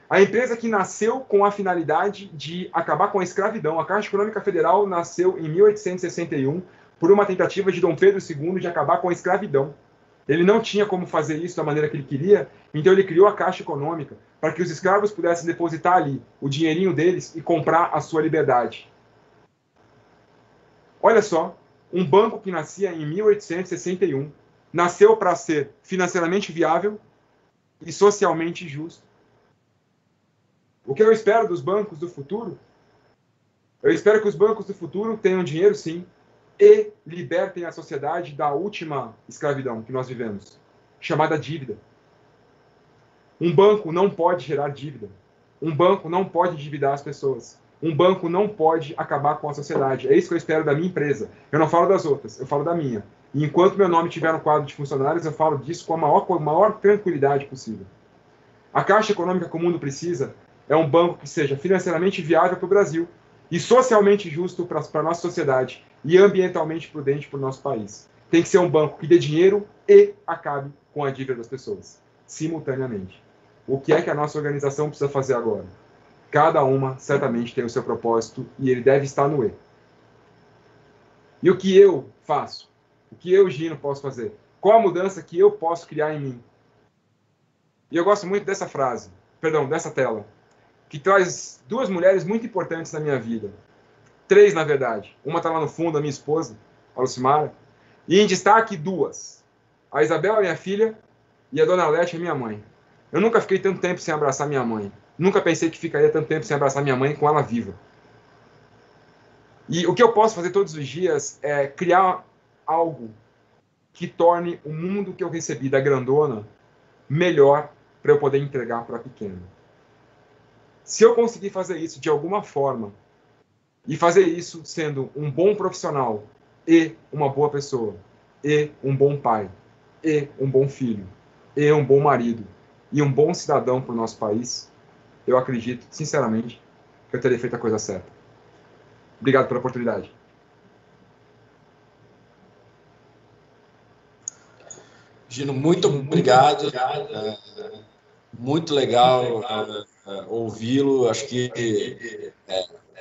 A empresa que nasceu com a finalidade de acabar com a escravidão. A Caixa Econômica Federal nasceu em 1861 por uma tentativa de Dom Pedro II de acabar com a escravidão. Ele não tinha como fazer isso da maneira que ele queria, então ele criou a Caixa Econômica para que os escravos pudessem depositar ali o dinheirinho deles e comprar a sua liberdade. Olha só, um banco que nascia em 1861, nasceu para ser financeiramente viável e socialmente justo. O que eu espero dos bancos do futuro? Eu espero que os bancos do futuro tenham dinheiro, sim, e libertem a sociedade da última escravidão que nós vivemos, chamada dívida. Um banco não pode gerar dívida. Um banco não pode endividar as pessoas. Um banco não pode acabar com a sociedade. É isso que eu espero da minha empresa. Eu não falo das outras, eu falo da minha. E enquanto meu nome estiver no quadro de funcionários, eu falo disso com a maior tranquilidade possível. A Caixa Econômica que o mundo precisa é um banco que seja financeiramente viável para o Brasil e socialmente justo para a nossa sociedade e ambientalmente prudente para o nosso país. Tem que ser um banco que dê dinheiro e acabe com a dívida das pessoas, simultaneamente. O que é que a nossa organização precisa fazer agora? Cada uma certamente tem o seu propósito e ele deve estar no E. E o que eu faço? O que eu, Gino, posso fazer? Qual a mudança que eu posso criar em mim? E eu gosto muito dessa frase, dessa tela, que traz duas mulheres muito importantes na minha vida. Três, na verdade. Uma está lá no fundo, a minha esposa, a Lucimara. E em destaque, duas. A Isabel, a minha filha, e a Dona Lete, a minha mãe. Eu nunca fiquei tanto tempo sem abraçar minha mãe. Nunca pensei que ficaria tanto tempo sem abraçar minha mãe com ela viva. E o que eu posso fazer todos os dias é criar algo que torne o mundo que eu recebi da grandona melhor para eu poder entregar para a pequena. Se eu conseguir fazer isso de alguma forma, e fazer isso sendo um bom profissional, e uma boa pessoa, e um bom pai, e um bom filho, e um bom marido, e um bom cidadão para o nosso país, eu acredito, sinceramente, que eu terei feito a coisa certa. Obrigado pela oportunidade. Gino, muito obrigado. Muito legal ouvi-lo. Acho que,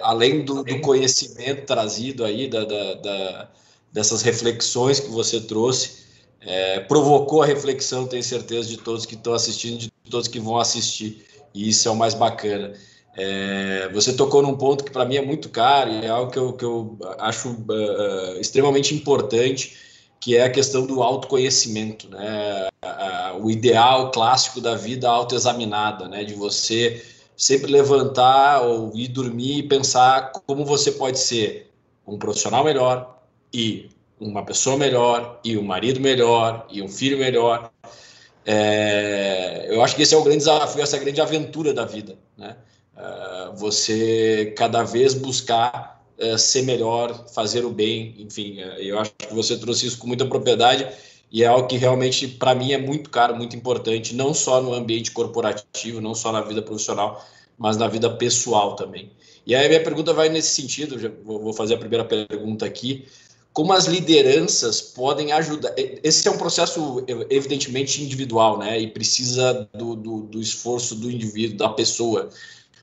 além do conhecimento trazido aí, dessas reflexões que você trouxe, provocou a reflexão, tenho certeza, de todos que estão assistindo, de todos que vão assistir. E isso é o mais bacana. Você tocou num ponto que para mim é muito caro e é algo que eu acho extremamente importante, que é a questão do autoconhecimento, né? O ideal clássico da vida autoexaminada, né? De você sempre levantar ou ir dormir e pensar como você pode ser um profissional melhor e uma pessoa melhor e um marido melhor e um filho melhor. Eu acho que esse é o grande desafio, essa é a grande aventura da vida, né? Você cada vez buscar ser melhor, fazer o bem, enfim, eu acho que você trouxe isso com muita propriedade e é algo que realmente para mim é muito caro, muito importante, não só no ambiente corporativo, não só na vida profissional, mas na vida pessoal também. E aí a minha pergunta vai nesse sentido, já vou fazer a primeira pergunta aqui: como as lideranças podem ajudar? Esse é um processo evidentemente individual, né, e precisa do esforço do indivíduo, da pessoa.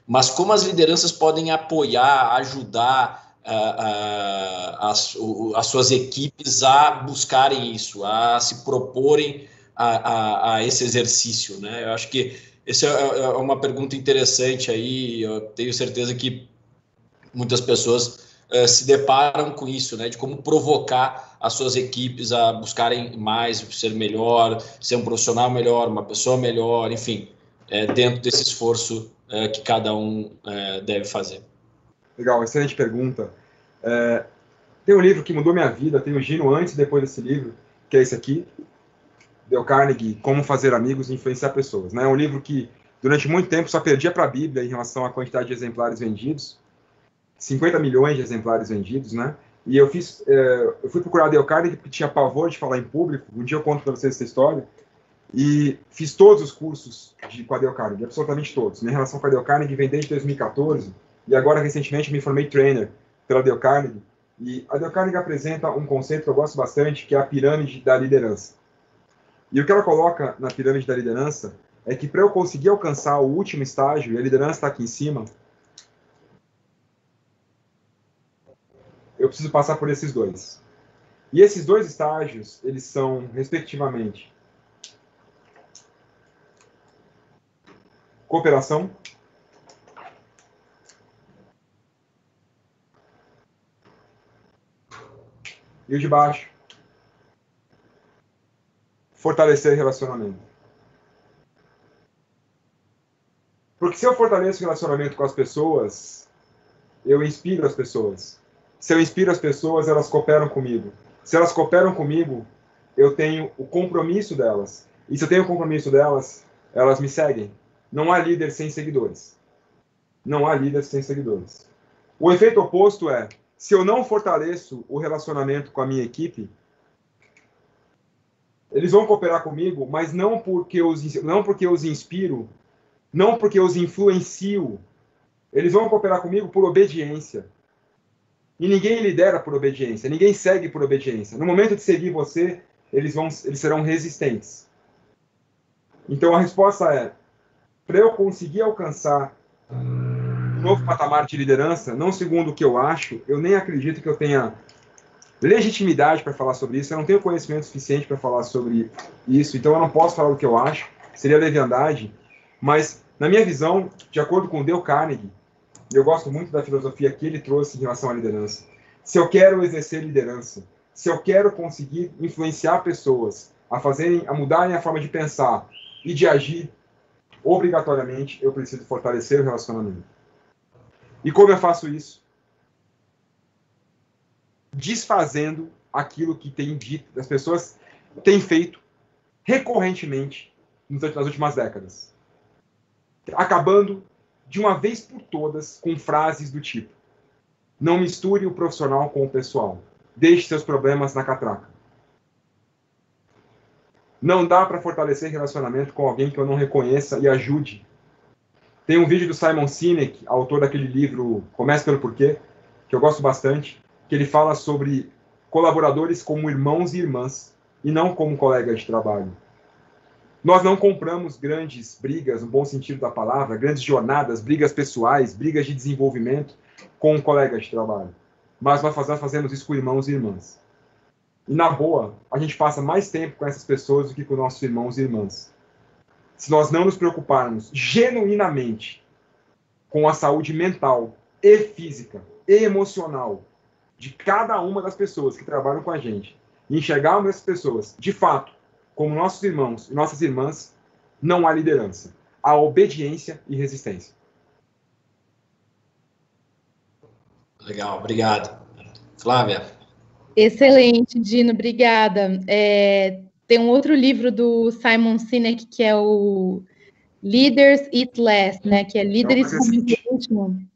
Mas como as lideranças podem apoiar, ajudar as suas equipes a buscarem isso, a se proporem a esse exercício, né? Eu acho que essa é uma pergunta interessante aí. Eu tenho certeza que muitas pessoas se deparam com isso, né? De como provocar as suas equipes a buscarem mais, ser melhor, ser um profissional melhor, uma pessoa melhor, enfim, dentro desse esforço que cada um deve fazer. Legal, excelente pergunta. Tem um livro que mudou minha vida, tem o Gino antes e depois desse livro, que é esse aqui, Dale Carnegie, Como Fazer Amigos e Influenciar Pessoas. É um livro que, durante muito tempo, só perdia para a Bíblia em relação à quantidade de exemplares vendidos. 50 milhões de exemplares vendidos, né? E eu fui procurar Dale Carnegie porque tinha pavor de falar em público. Um dia eu conto para vocês essa história. E fiz todos os cursos com a Dale Carnegie, absolutamente todos. Minha relação com a Dale Carnegie vem desde 2014, e agora, recentemente, me formei trainer pela Dale Carnegie. E a Dale Carnegie apresenta um conceito que eu gosto bastante, que é a pirâmide da liderança. E o que ela coloca na pirâmide da liderança é que para eu conseguir alcançar o último estágio, e a liderança está aqui em cima, eu preciso passar por esses dois. E esses dois estágios, eles são, respectivamente, cooperação, e o de baixo, fortalecer relacionamento. Porque se eu fortaleço o relacionamento com as pessoas, eu inspiro as pessoas. Se eu inspiro as pessoas, elas cooperam comigo. Se elas cooperam comigo, eu tenho o compromisso delas. E se eu tenho o compromisso delas, elas me seguem. Não há líder sem seguidores. Não há líder sem seguidores. O efeito oposto é, se eu não fortaleço o relacionamento com a minha equipe, eles vão cooperar comigo, mas não porque eu os inspiro não porque eu os influencio. Eles vão cooperar comigo por obediência. E ninguém lidera por obediência, ninguém segue por obediência. No momento de seguir você, eles serão resistentes. Então a resposta é, para eu conseguir alcançar um novo patamar de liderança, não segundo o que eu acho, eu nem acredito que eu tenha legitimidade para falar sobre isso, eu não tenho conhecimento suficiente para falar sobre isso, então eu não posso falar o que eu acho, seria leviandade, mas na minha visão, de acordo com Dale Carnegie, e eu gosto muito da filosofia que ele trouxe em relação à liderança, se eu quero exercer liderança, se eu quero conseguir influenciar pessoas a mudarem a forma de pensar e de agir, obrigatoriamente eu preciso fortalecer o relacionamento. E como eu faço isso? Desfazendo aquilo que as pessoas têm feito recorrentemente nas últimas décadas. Acabando de uma vez por todas com frases do tipo: não misture o profissional com o pessoal. Deixe seus problemas na catraca. Não dá para fortalecer relacionamento com alguém que eu não reconheça e ajude. Tem um vídeo do Simon Sinek, autor daquele livro Comece pelo Porquê, que eu gosto bastante, que ele fala sobre colaboradores como irmãos e irmãs, e não como colegas de trabalho. Nós não compramos grandes brigas, no bom sentido da palavra, grandes jornadas, brigas pessoais, brigas de desenvolvimento com colegas de trabalho. Mas nós fazemos isso com irmãos e irmãs. E, na boa, a gente passa mais tempo com essas pessoas do que com nossos irmãos e irmãs. Se nós não nos preocuparmos genuinamente com a saúde mental e física e emocional de cada uma das pessoas que trabalham com a gente, e enxergarmos essas pessoas, de fato, como nossos irmãos e nossas irmãs, não há liderança. Há obediência e resistência. Legal, obrigado. Flávia? Excelente, Dino, obrigada. Tem um outro livro do Simon Sinek, que é o Leaders Eat Less, né? Que é Líderes Comem por Último.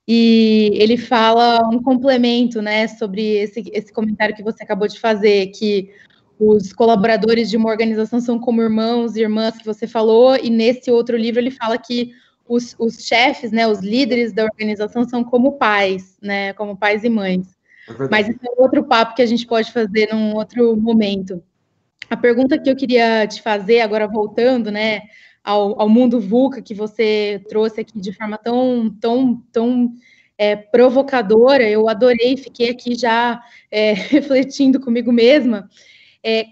E ele fala um complemento, né, sobre esse comentário que você acabou de fazer, que os colaboradores de uma organização são como irmãos e irmãs, que você falou, e nesse outro livro ele fala que os chefes, né, os líderes da organização são como pais, né, como pais e mães. Mas esse é outro papo que a gente pode fazer num outro momento. A pergunta que eu queria te fazer, agora voltando, né, ao mundo VUCA, que você trouxe aqui de forma tão provocadora, eu adorei, fiquei aqui já refletindo comigo mesma.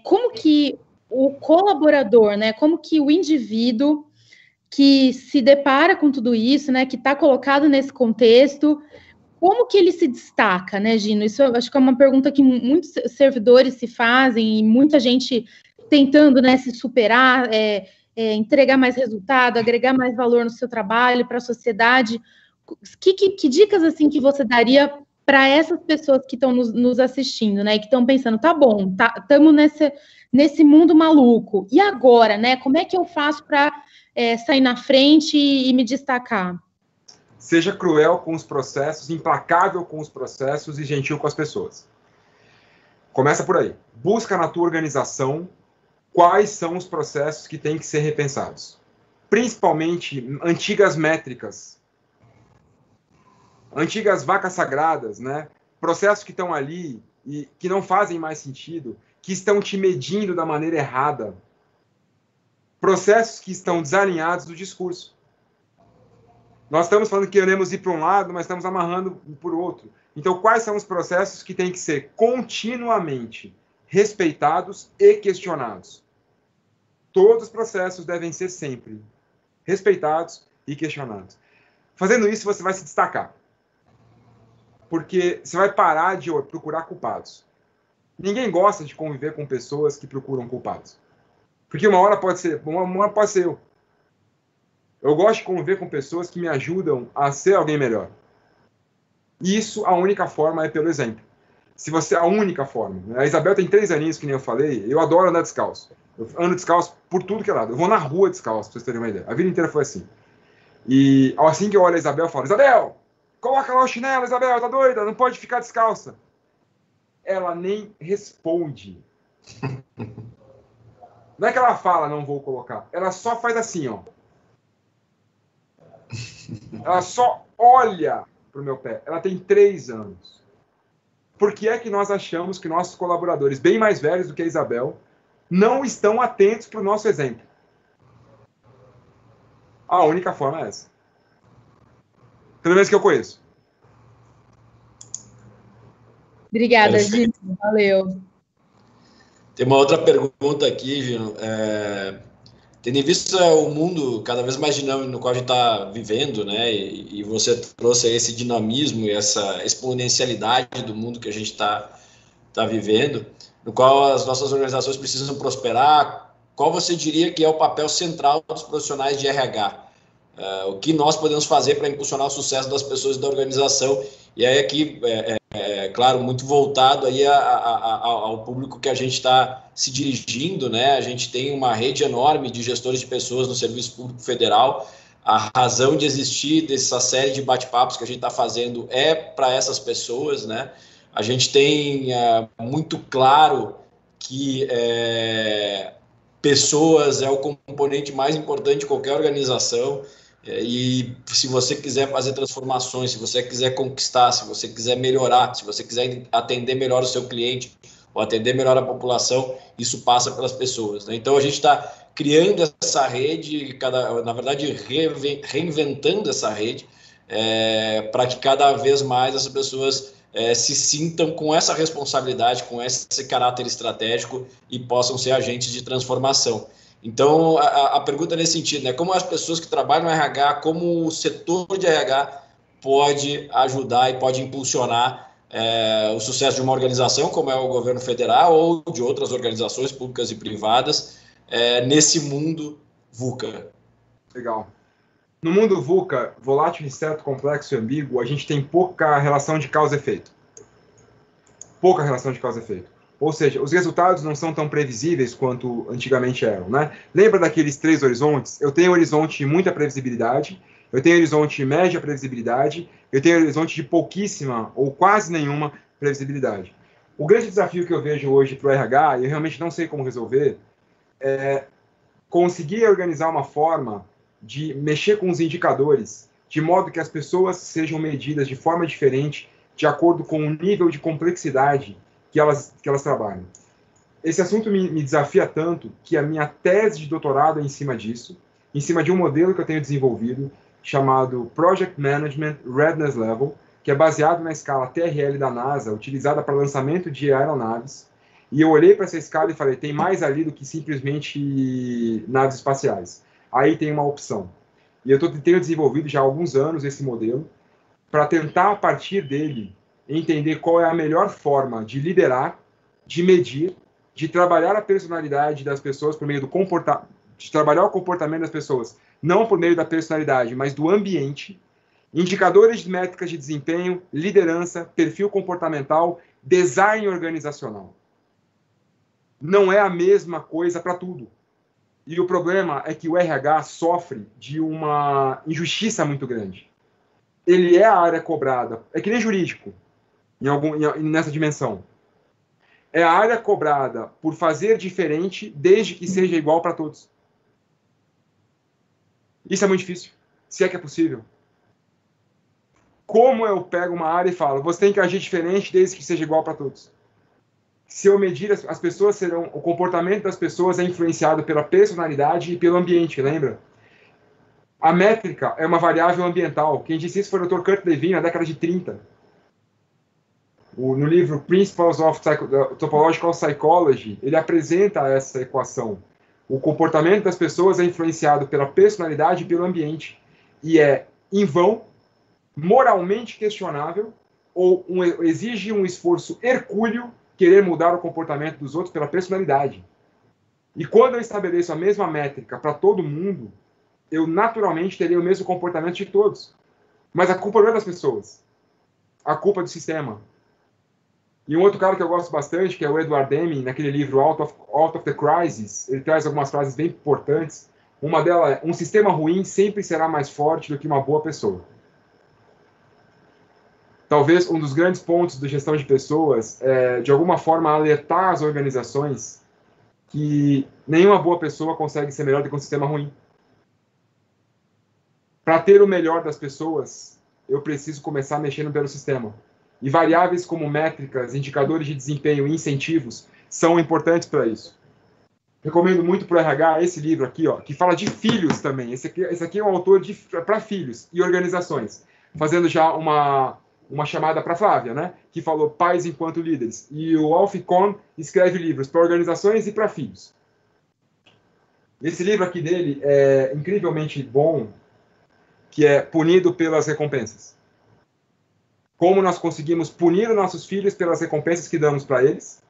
Como que o colaborador, né, como que o indivíduo que se depara com tudo isso, né, que está colocado nesse contexto, como que ele se destaca, né, Gino? Isso eu acho que é uma pergunta que muitos servidores se fazem e muita gente tentando, né, se superar, entregar mais resultado, agregar mais valor no seu trabalho, para a sociedade. Que dicas, assim, que você daria para essas pessoas que estão nos assistindo, né, e que estão pensando, tá bom, estamos nesse mundo maluco, e agora, né, como é que eu faço para sair na frente e me destacar? Seja cruel com os processos, implacável com os processos e gentil com as pessoas. Começa por aí. Busca na tua organização quais são os processos que têm que ser repensados. Principalmente antigas métricas, antigas vacas sagradas, né? Processos que estão ali e que não fazem mais sentido, que estão te medindo da maneira errada. Processos que estão desalinhados do discurso. Nós estamos falando que queremos ir para um lado, mas estamos amarrando por outro. Então, quais são os processos que têm que ser continuamente respeitados e questionados? Todos os processos devem ser sempre respeitados e questionados. Fazendo isso, você vai se destacar. Porque você vai parar de procurar culpados. Ninguém gosta de conviver com pessoas que procuram culpados. Porque uma hora pode ser eu. Eu gosto de conviver com pessoas que me ajudam a ser alguém melhor. E isso, a única forma é pelo exemplo. Se você, a única forma. A Isabel tem 3 aninhos, que nem eu falei, eu adoro andar descalço. Eu ando descalço por tudo que é lado. Eu vou na rua descalço, pra vocês terem uma ideia. A vida inteira foi assim. E assim que eu olho a Isabel, eu falo, Isabel, coloca lá o chinelo, Isabel, tá doida? Não pode ficar descalça. Ela nem responde. Não é que ela fala, não vou colocar. Ela só faz assim, ó. Ela só olha para o meu pé. Ela tem 3 anos. Por que é que nós achamos que nossos colaboradores, bem mais velhos do que a Isabel, não estão atentos para o nosso exemplo? A única forma é essa. Pelo menos que eu conheço. Obrigada, Gino. Valeu. Tem uma outra pergunta aqui, Gino. Tendo em vista o mundo cada vez mais dinâmico no qual a gente está vivendo, né? E você trouxe esse dinamismo e essa exponencialidade do mundo que a gente está vivendo, no qual as nossas organizações precisam prosperar, qual você diria que é o papel central dos profissionais de RH? O que nós podemos fazer para impulsionar o sucesso das pessoas e da organização? E aí aqui, claro, muito voltado aí ao público que a gente está se dirigindo, né? A gente tem uma rede enorme de gestores de pessoas no Serviço Público Federal. A razão de existir dessa série de bate-papos que a gente está fazendo é para essas pessoas, né? A gente tem muito claro que pessoas é o componente mais importante de qualquer organização. E se você quiser fazer transformações, se você quiser conquistar, se você quiser melhorar, se você quiser atender melhor o seu cliente ou atender melhor a população, isso passa pelas pessoas, né? Então a gente está criando essa rede, na verdade reinventando essa rede, para que cada vez mais as pessoas se sintam com essa responsabilidade, com esse caráter estratégico e possam ser agentes de transformação. Então, a pergunta é nesse sentido, né? Como as pessoas que trabalham no RH, como o setor de RH pode ajudar e pode impulsionar o sucesso de uma organização, como é o governo federal, ou de outras organizações públicas e privadas, nesse mundo VUCA? Legal. No mundo VUCA, volátil, incerto, complexo e ambíguo, a gente tem pouca relação de causa e efeito. Pouca relação de causa e efeito. Ou seja, os resultados não são tão previsíveis quanto antigamente eram, né? Lembra daqueles 3 horizontes? Eu tenho um horizonte de muita previsibilidade, eu tenho um horizonte de média previsibilidade, eu tenho um horizonte de pouquíssima ou quase nenhuma previsibilidade. O grande desafio que eu vejo hoje para o RH, e eu realmente não sei como resolver, é conseguir organizar uma forma de mexer com os indicadores, de modo que as pessoas sejam medidas de forma diferente, de acordo com o nível de complexidade que elas trabalham. Esse assunto me desafia tanto que a minha tese de doutorado é em cima disso, em cima de um modelo que eu tenho desenvolvido, chamado Project Management Readiness Level, que é baseado na escala TRL da NASA, utilizada para lançamento de aeronaves. E eu olhei para essa escala e falei, tem mais ali do que simplesmente naves espaciais. Aí tem uma opção. E eu tenho desenvolvido já há alguns anos esse modelo, para tentar, a partir dele, entender qual é a melhor forma de liderar, de medir, de trabalhar a personalidade das pessoas por meio do comportamento, de trabalhar o comportamento das pessoas, não por meio da personalidade, mas do ambiente, indicadores de métricas de desempenho, liderança, perfil comportamental, design organizacional. Não é a mesma coisa para tudo. E o problema é que o RH sofre de uma injustiça muito grande. Ele é a área cobrada, é que nem jurídico, nessa dimensão. É a área cobrada por fazer diferente, desde que seja igual para todos. Isso é muito difícil, se é que é possível. Como eu pego uma área e falo, você tem que agir diferente, desde que seja igual para todos? Se eu medir, as pessoas serão... O comportamento das pessoas é influenciado pela personalidade e pelo ambiente, lembra? A métrica é uma variável ambiental. Quem disse isso foi o Dr. Kurt Lewin, na década de 30. No livro Principles of Topological Psychology, ele apresenta essa equação. O comportamento das pessoas é influenciado pela personalidade e pelo ambiente. E é, em vão, moralmente questionável, ou exige um esforço hercúleo querer mudar o comportamento dos outros pela personalidade. E quando eu estabeleço a mesma métrica para todo mundo, eu naturalmente teria o mesmo comportamento de todos. Mas a culpa não é das pessoas. A culpa é do sistema. E um outro cara que eu gosto bastante, que é o Edward Deming, naquele livro Out of the Crisis, ele traz algumas frases bem importantes. Uma delas é, um sistema ruim sempre será mais forte do que uma boa pessoa. Talvez um dos grandes pontos da gestão de pessoas é, de alguma forma, alertar as organizações que nenhuma boa pessoa consegue ser melhor do que um sistema ruim. para ter o melhor das pessoas, eu preciso começar mexendo pelo sistema. E variáveis como métricas, indicadores de desempenho e incentivos são importantes para isso. Recomendo muito para o RH esse livro aqui, ó, que fala de filhos também. Esse aqui é um autor para filhos e organizações, fazendo já uma chamada para a Flávia, né, que falou pais enquanto líderes. E o Alf Kohn escreve livros para organizações e para filhos. Esse livro aqui dele é incrivelmente bom, que é Punido pelas Recompensas. Como nós conseguimos punir os nossos filhos pelas recompensas que damos para eles,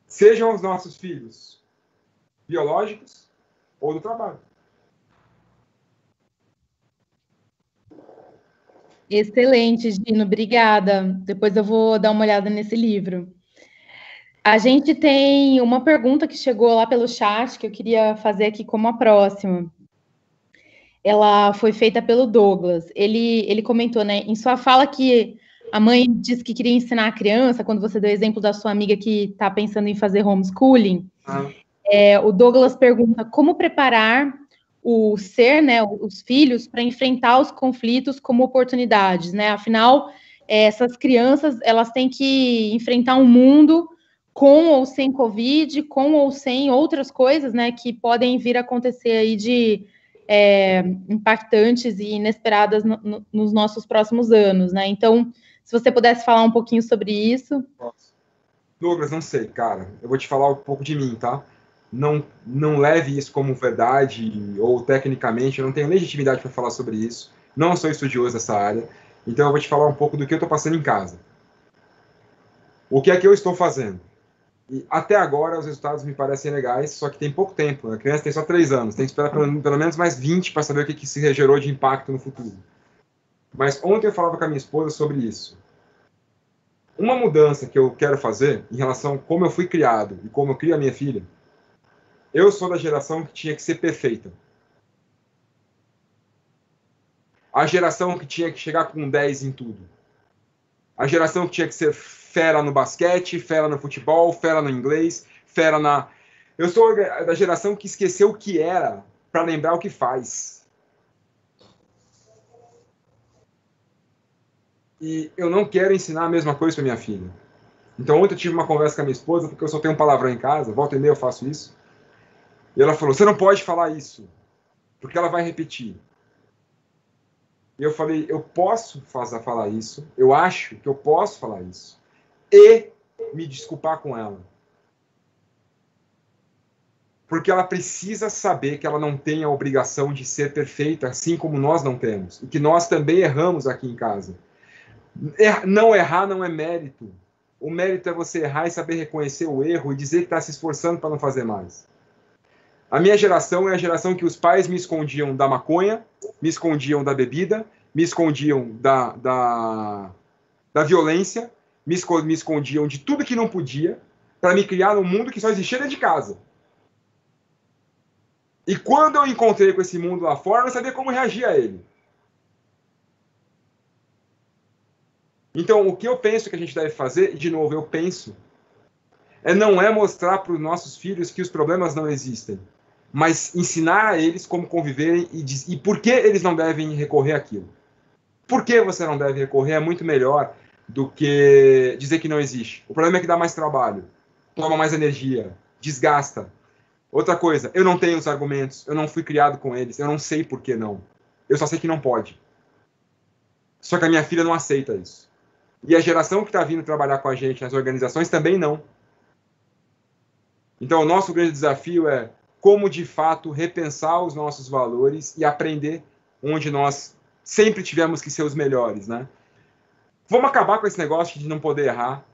sejam os nossos filhos biológicos ou do trabalho. Excelente, Gino, obrigada. Depois eu vou dar uma olhada nesse livro. A gente tem uma pergunta que chegou lá pelo chat que eu queria fazer aqui como a próxima. Ela foi feita pelo Douglas. Ele comentou, né, em sua fala que a mãe disse que queria ensinar a criança, quando você deu o exemplo da sua amiga que está pensando em fazer homeschooling. O Douglas pergunta como preparar o ser, né, os filhos, para enfrentar os conflitos como oportunidades, né? Afinal, essas crianças, elas têm que enfrentar um mundo com ou sem Covid, com ou sem outras coisas, né, que podem vir a acontecer aí de impactantes e inesperadas nos nossos próximos anos, né? Então, se você pudesse falar um pouquinho sobre isso. Douglas, não sei, cara. Eu vou te falar um pouco de mim, tá? Não leve isso como verdade ou tecnicamente, eu não tenho legitimidade para falar sobre isso. Não sou estudioso dessa área. Então, eu vou te falar um pouco do que eu estou passando em casa. O que é que eu estou fazendo? E até agora os resultados me parecem legais, só que tem pouco tempo. A criança tem só 3 anos, tem que esperar pelo menos mais 20 para saber o que se gerou de impacto no futuro. Mas ontem eu falava com a minha esposa sobre isso. Uma mudança que eu quero fazer em relação a como eu fui criado e como eu crio a minha filha, eu sou da geração que tinha que ser perfeita. A geração que tinha que chegar com 10 em tudo. A geração que tinha que ser fera no basquete, fera no futebol, fera no inglês, fera na... Eu sou da geração que esqueceu o que era para lembrar o que faz. E eu não quero ensinar a mesma coisa para minha filha. Então ontem eu tive uma conversa com a minha esposa, porque eu só tenho um palavrão em casa, volta e meia eu faço isso. E ela falou, você não pode falar isso, porque ela vai repetir. E eu falei, eu posso falar isso, eu acho que eu posso falar isso, e me desculpar com ela. Porque ela precisa saber que ela não tem a obrigação de ser perfeita, assim como nós não temos. E que nós também erramos aqui em casa. Não errar não é mérito. O mérito é você errar e saber reconhecer o erro e dizer que está se esforçando para não fazer mais. A minha geração é a geração que os pais me escondiam da maconha, me escondiam da bebida, me escondiam da violência, me escondiam de tudo que não podia, para me criar num mundo que só existia dentro de casa. E quando eu encontrei com esse mundo lá fora, eu não sabia como reagir a ele. Então, o que eu penso que a gente deve fazer, e de novo, eu penso, não é mostrar para os nossos filhos que os problemas não existem, mas ensinar a eles como conviverem e por que eles não devem recorrer àquilo. Por que você não deve recorrer é muito melhor do que dizer que não existe. O problema é que dá mais trabalho, toma mais energia, desgasta. Outra coisa, eu não tenho os argumentos, eu não fui criado com eles, eu não sei por que não. Eu só sei que não pode. Só que a minha filha não aceita isso. E a geração que está vindo trabalhar com a gente nas organizações também não. Então, o nosso grande desafio é como, de fato, repensar os nossos valores e aprender onde nós sempre tivemos que ser os melhores, né? Vamos acabar com esse negócio de não poder errar.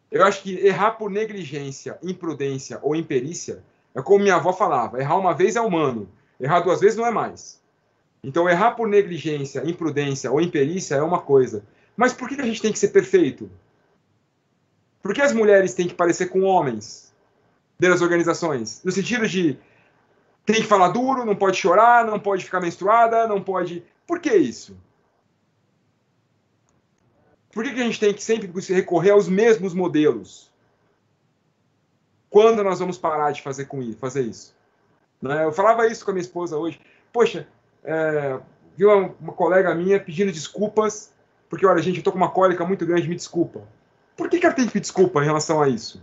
Eu acho que errar por negligência, imprudência ou imperícia é como minha avó falava, errar uma vez é humano, errar 2 vezes não é mais. Então, errar por negligência, imprudência ou imperícia é uma coisa. Mas por que a gente tem que ser perfeito? Por que as mulheres têm que parecer com homens dentro das organizações? No sentido de tem que falar duro, não pode chorar, não pode ficar menstruada, não pode... Por que isso? Por que a gente tem que sempre recorrer aos mesmos modelos? Quando nós vamos parar de fazer isso? Eu falava isso com a minha esposa hoje. Poxa, vi uma colega minha pedindo desculpas, porque, olha, gente, eu tô com uma cólica muito grande, me desculpa. Por que ela tem que pedir desculpa em relação a isso?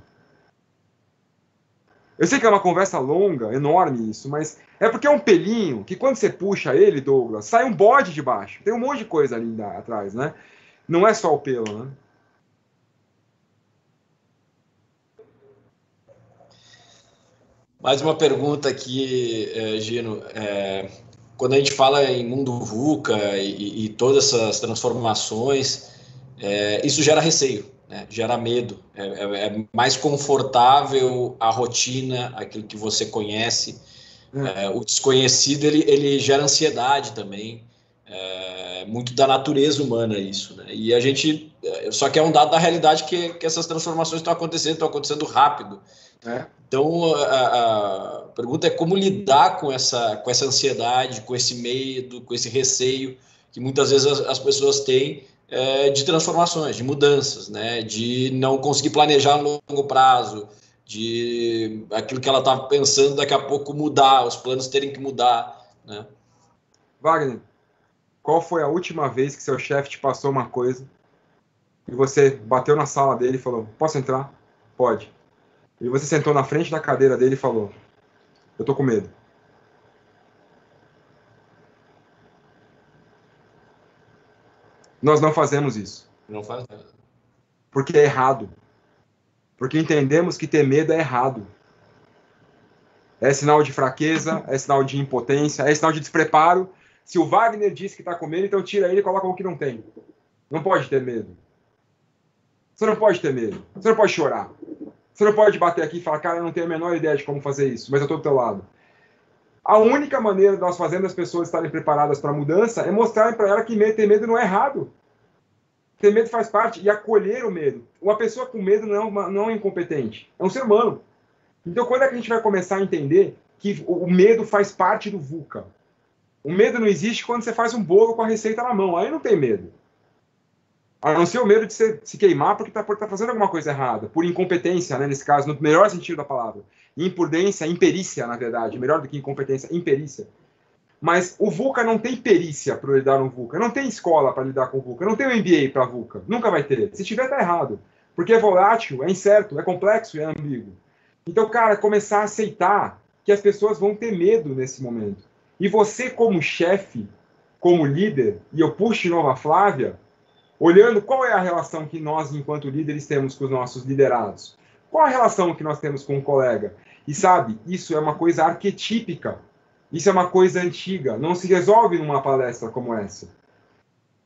Eu sei que é uma conversa longa, enorme isso, mas é porque é um pelinho que quando você puxa ele, Douglas, sai um bode de baixo. Tem um monte de coisa ali atrás, né? Não é só o pelo, né? Mais uma pergunta aqui, Gino. Quando a gente fala em mundo VUCA e todas essas transformações, isso gera receio, né? Gera medo. É mais confortável a rotina, aquilo que você conhece. O desconhecido, ele gera ansiedade também. Muito da natureza humana isso, né? E a gente... Só que é um dado da realidade que essas transformações estão acontecendo rápido. Então, a pergunta é como lidar com essa ansiedade, com esse medo, com esse receio que muitas vezes as pessoas têm de transformações, de mudanças, né? De não conseguir planejar a longo prazo, de aquilo que ela estava pensando daqui a pouco mudar, os planos terem que mudar, né? Wagner, qual foi a última vez que seu chefe te passou uma coisa e você bateu na sala dele e falou, posso entrar? Pode. E você sentou na frente da cadeira dele e falou, eu tô com medo. Nós não fazemos isso. Não faz nada. Porque é errado. Porque entendemos que ter medo é errado. É sinal de fraqueza, é sinal de impotência, é sinal de despreparo. Se o Wagner disse que está com medo, então tira ele e coloca o que não tem. Não pode ter medo. Você não pode ter medo. Você não pode chorar. Você não pode bater aqui e falar, cara, eu não tenho a menor ideia de como fazer isso, mas eu estou do teu lado. A única maneira de nós fazermos as pessoas estarem preparadas para a mudança é mostrar para ela que ter medo não é errado. Ter medo faz parte e acolher o medo. Uma pessoa com medo não é incompetente, é um ser humano. Então, quando é que a gente vai começar a entender que o medo faz parte do VUCA? O medo não existe quando você faz um bolo com a receita na mão, aí não tem medo. A não ser o medo de se queimar porque está fazendo alguma coisa errada, por incompetência, né, nesse caso, no melhor sentido da palavra. Imprudência, imperícia, na verdade, melhor do que incompetência, imperícia. Mas o VUCA não tem perícia para lidar no VUCA, não tem escola para lidar com o VUCA, não tem um MBA para VUCA, nunca vai ter. Se tiver, está errado, porque é volátil, é incerto, é complexo, é ambíguo. Então, cara, começar a aceitar que as pessoas vão ter medo nesse momento. E você, como chefe, como líder, e eu puxo de novo a Flávia, olhando qual é a relação que nós, enquanto líderes, temos com os nossos liderados. Qual a relação que nós temos com o colega? E sabe, isso é uma coisa arquetípica. Isso é uma coisa antiga. Não se resolve numa palestra como essa.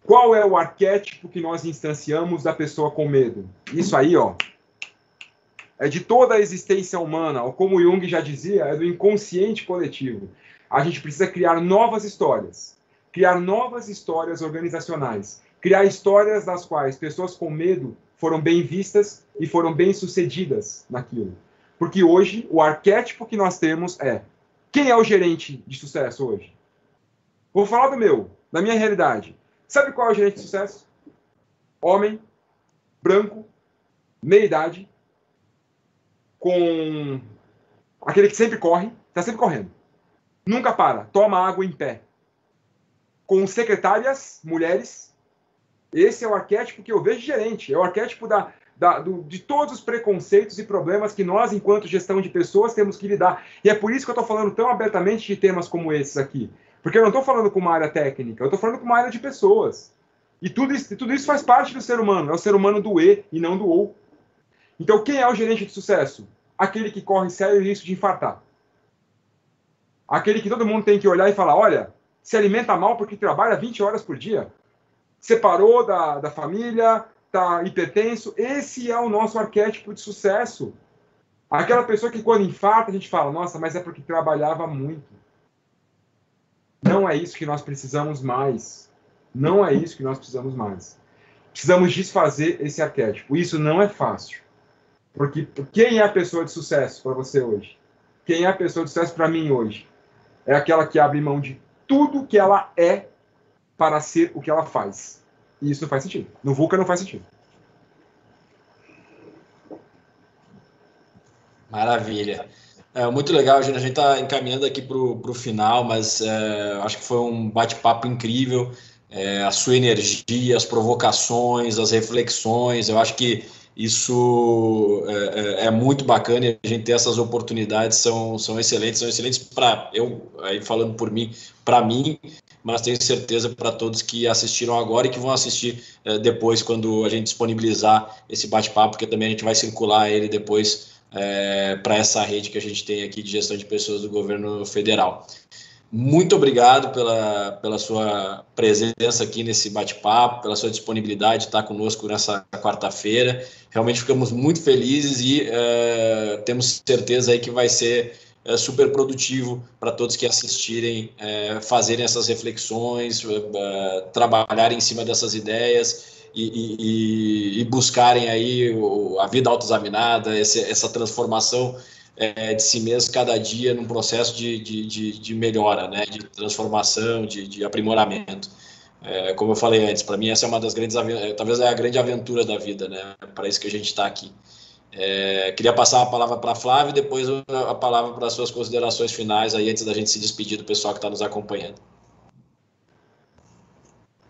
Qual é o arquétipo que nós instanciamos da pessoa com medo? Isso aí, ó, é de toda a existência humana, ou como Jung já dizia, é do inconsciente coletivo. A gente precisa criar novas histórias organizacionais, criar histórias das quais pessoas com medo foram bem vistas e foram bem sucedidas naquilo. Porque hoje, o arquétipo que nós temos é, quem é o gerente de sucesso hoje? Vou falar da minha realidade. Sabe qual é o gerente de sucesso? Homem, branco, meia idade, com aquele que sempre corre, está sempre correndo. Nunca para, toma água em pé. Com secretárias, mulheres. Esse é o arquétipo que eu vejo de gerente. É o arquétipo de todos os preconceitos e problemas que nós, enquanto gestão de pessoas, temos que lidar. E é por isso que eu estou falando tão abertamente de temas como esses aqui. Porque eu não estou falando com uma área técnica, eu estou falando com uma área de pessoas. E tudo isso faz parte do ser humano. É o ser humano do E e não do OU. Então, quem é o gerente de sucesso? Aquele que corre sério risco de infartar. Aquele que todo mundo tem que olhar e falar, olha, se alimenta mal porque trabalha 20 horas por dia. Separou da família, está hipertenso. Esse é o nosso arquétipo de sucesso. Aquela pessoa que quando infarta, a gente fala, nossa, mas é porque trabalhava muito. Não é isso que nós precisamos mais. Não é isso que nós precisamos mais. Precisamos desfazer esse arquétipo. Isso não é fácil. Porque quem é a pessoa de sucesso para você hoje? Quem é a pessoa de sucesso para mim hoje? É aquela que abre mão de tudo que ela é para ser o que ela faz. E isso não faz sentido. No VUCA não faz sentido. Maravilha. Muito legal, gente. A gente está encaminhando aqui para o final, mas acho que foi um bate-papo incrível. A sua energia, as provocações, as reflexões, eu acho que isso é muito bacana e a gente ter essas oportunidades são excelentes para eu, aí falando por mim, para mim, mas tenho certeza para todos que assistiram agora e que vão assistir depois quando a gente disponibilizar esse bate-papo, porque também a gente vai circular ele depois para essa rede que a gente tem aqui de gestão de pessoas do governo federal. Muito obrigado pela sua presença aqui nesse bate-papo, pela sua disponibilidade de estar conosco nessa quarta-feira. Realmente ficamos muito felizes e temos certeza aí que vai ser super produtivo para todos que assistirem, fazerem essas reflexões, trabalharem em cima dessas ideias e buscarem aí a vida autoexaminada, essa transformação de si mesmo cada dia num processo de melhora, né, de transformação, de aprimoramento. Como eu falei antes, para mim essa é uma das grandes, talvez é a grande aventura da vida, né, para isso que a gente está aqui. Queria passar a palavra para a Flávia e depois a palavra para as suas considerações finais aí antes da gente se despedir do pessoal que está nos acompanhando.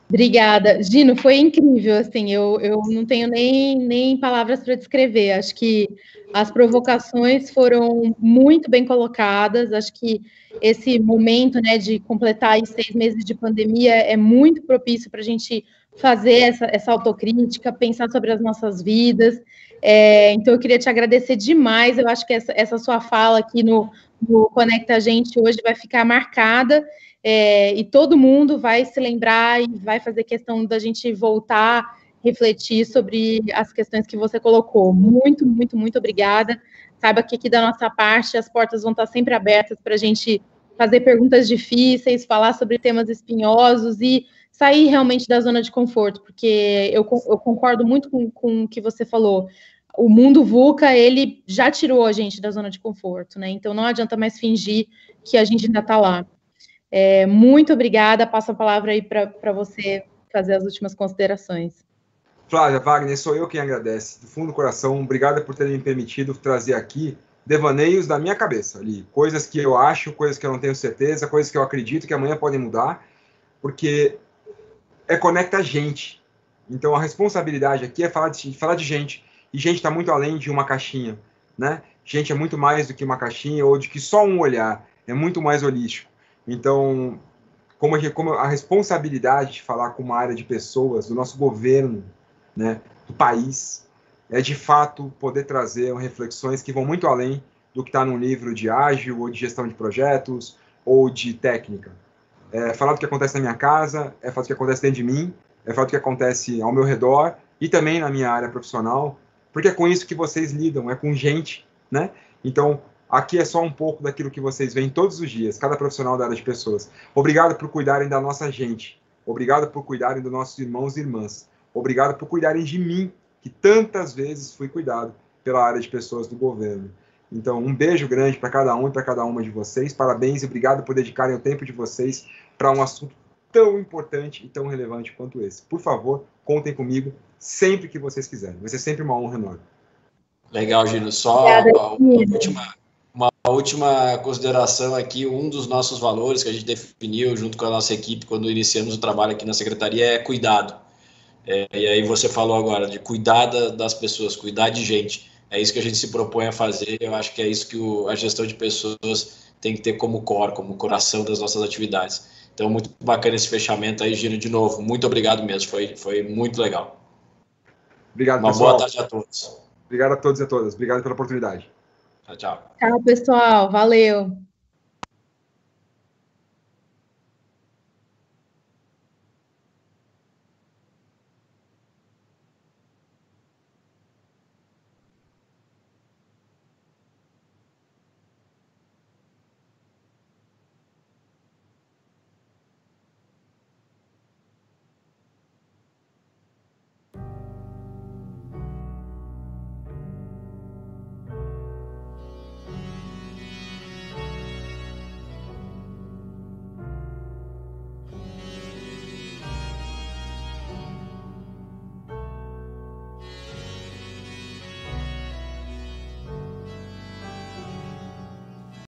Obrigada. Gino, foi incrível, assim, eu não tenho nem palavras para descrever, acho que as provocações foram muito bem colocadas, acho que esse momento, né, de completar aí 6 meses de pandemia é muito propício para a gente fazer essa autocrítica, pensar sobre as nossas vidas, então eu queria te agradecer demais, eu acho que essa sua fala aqui no Conecta a Gente hoje vai ficar marcada, e todo mundo vai se lembrar e vai fazer questão da gente voltar, refletir sobre as questões que você colocou. Muito, muito, muito obrigada. Saiba que aqui da nossa parte as portas vão estar sempre abertas para a gente fazer perguntas difíceis, falar sobre temas espinhosos e sair realmente da zona de conforto, porque eu concordo muito com o que você falou. O mundo VUCA, ele já tirou a gente da zona de conforto, né? Então não adianta mais fingir que a gente ainda está lá. Muito obrigada, passo a palavra aí para você fazer as últimas considerações. Flávia, Wagner, sou eu quem agradece, do fundo do coração, obrigada por terem me permitido trazer aqui devaneios da minha cabeça, ali, coisas que eu acho, coisas que eu não tenho certeza, coisas que eu acredito que amanhã podem mudar, porque conecta a gente. Então a responsabilidade aqui é falar de gente, e gente está muito além de uma caixinha, né? Gente é muito mais do que uma caixinha ou de que só um olhar, é muito mais holístico. Então, como a responsabilidade de falar com uma área de pessoas, do nosso governo, né, do país, é de fato poder trazer reflexões que vão muito além do que está num livro de ágil, ou de gestão de projetos, ou de técnica. Falar do que acontece na minha casa, falar do que acontece dentro de mim, falar do que acontece ao meu redor, e também na minha área profissional, porque é com isso que vocês lidam, é com gente, né? Então, aqui é só um pouco daquilo que vocês veem todos os dias, cada profissional da área de pessoas. Obrigado por cuidarem da nossa gente. Obrigado por cuidarem dos nossos irmãos e irmãs. Obrigado por cuidarem de mim, que tantas vezes fui cuidado pela área de pessoas do governo. Então, um beijo grande para cada um e para cada uma de vocês. Parabéns e obrigado por dedicarem o tempo de vocês para um assunto tão importante e tão relevante quanto esse. Por favor, contem comigo sempre que vocês quiserem. Vai ser sempre uma honra enorme. Legal, Gino. Só uma última consideração aqui. Um dos nossos valores que a gente definiu junto com a nossa equipe quando iniciamos o trabalho aqui na Secretaria é cuidado. E aí você falou agora de cuidar das pessoas, cuidar de gente. É isso que a gente se propõe a fazer. Eu acho que é isso que a gestão de pessoas tem que ter como core, como coração das nossas atividades. Então, muito bacana esse fechamento aí, Gino, de novo. Muito obrigado mesmo, foi muito legal. Obrigado, pessoal. Uma boa tarde a todos. Obrigado a todos e a todas. Obrigado pela oportunidade. Tchau, tchau. Tchau, pessoal. Valeu.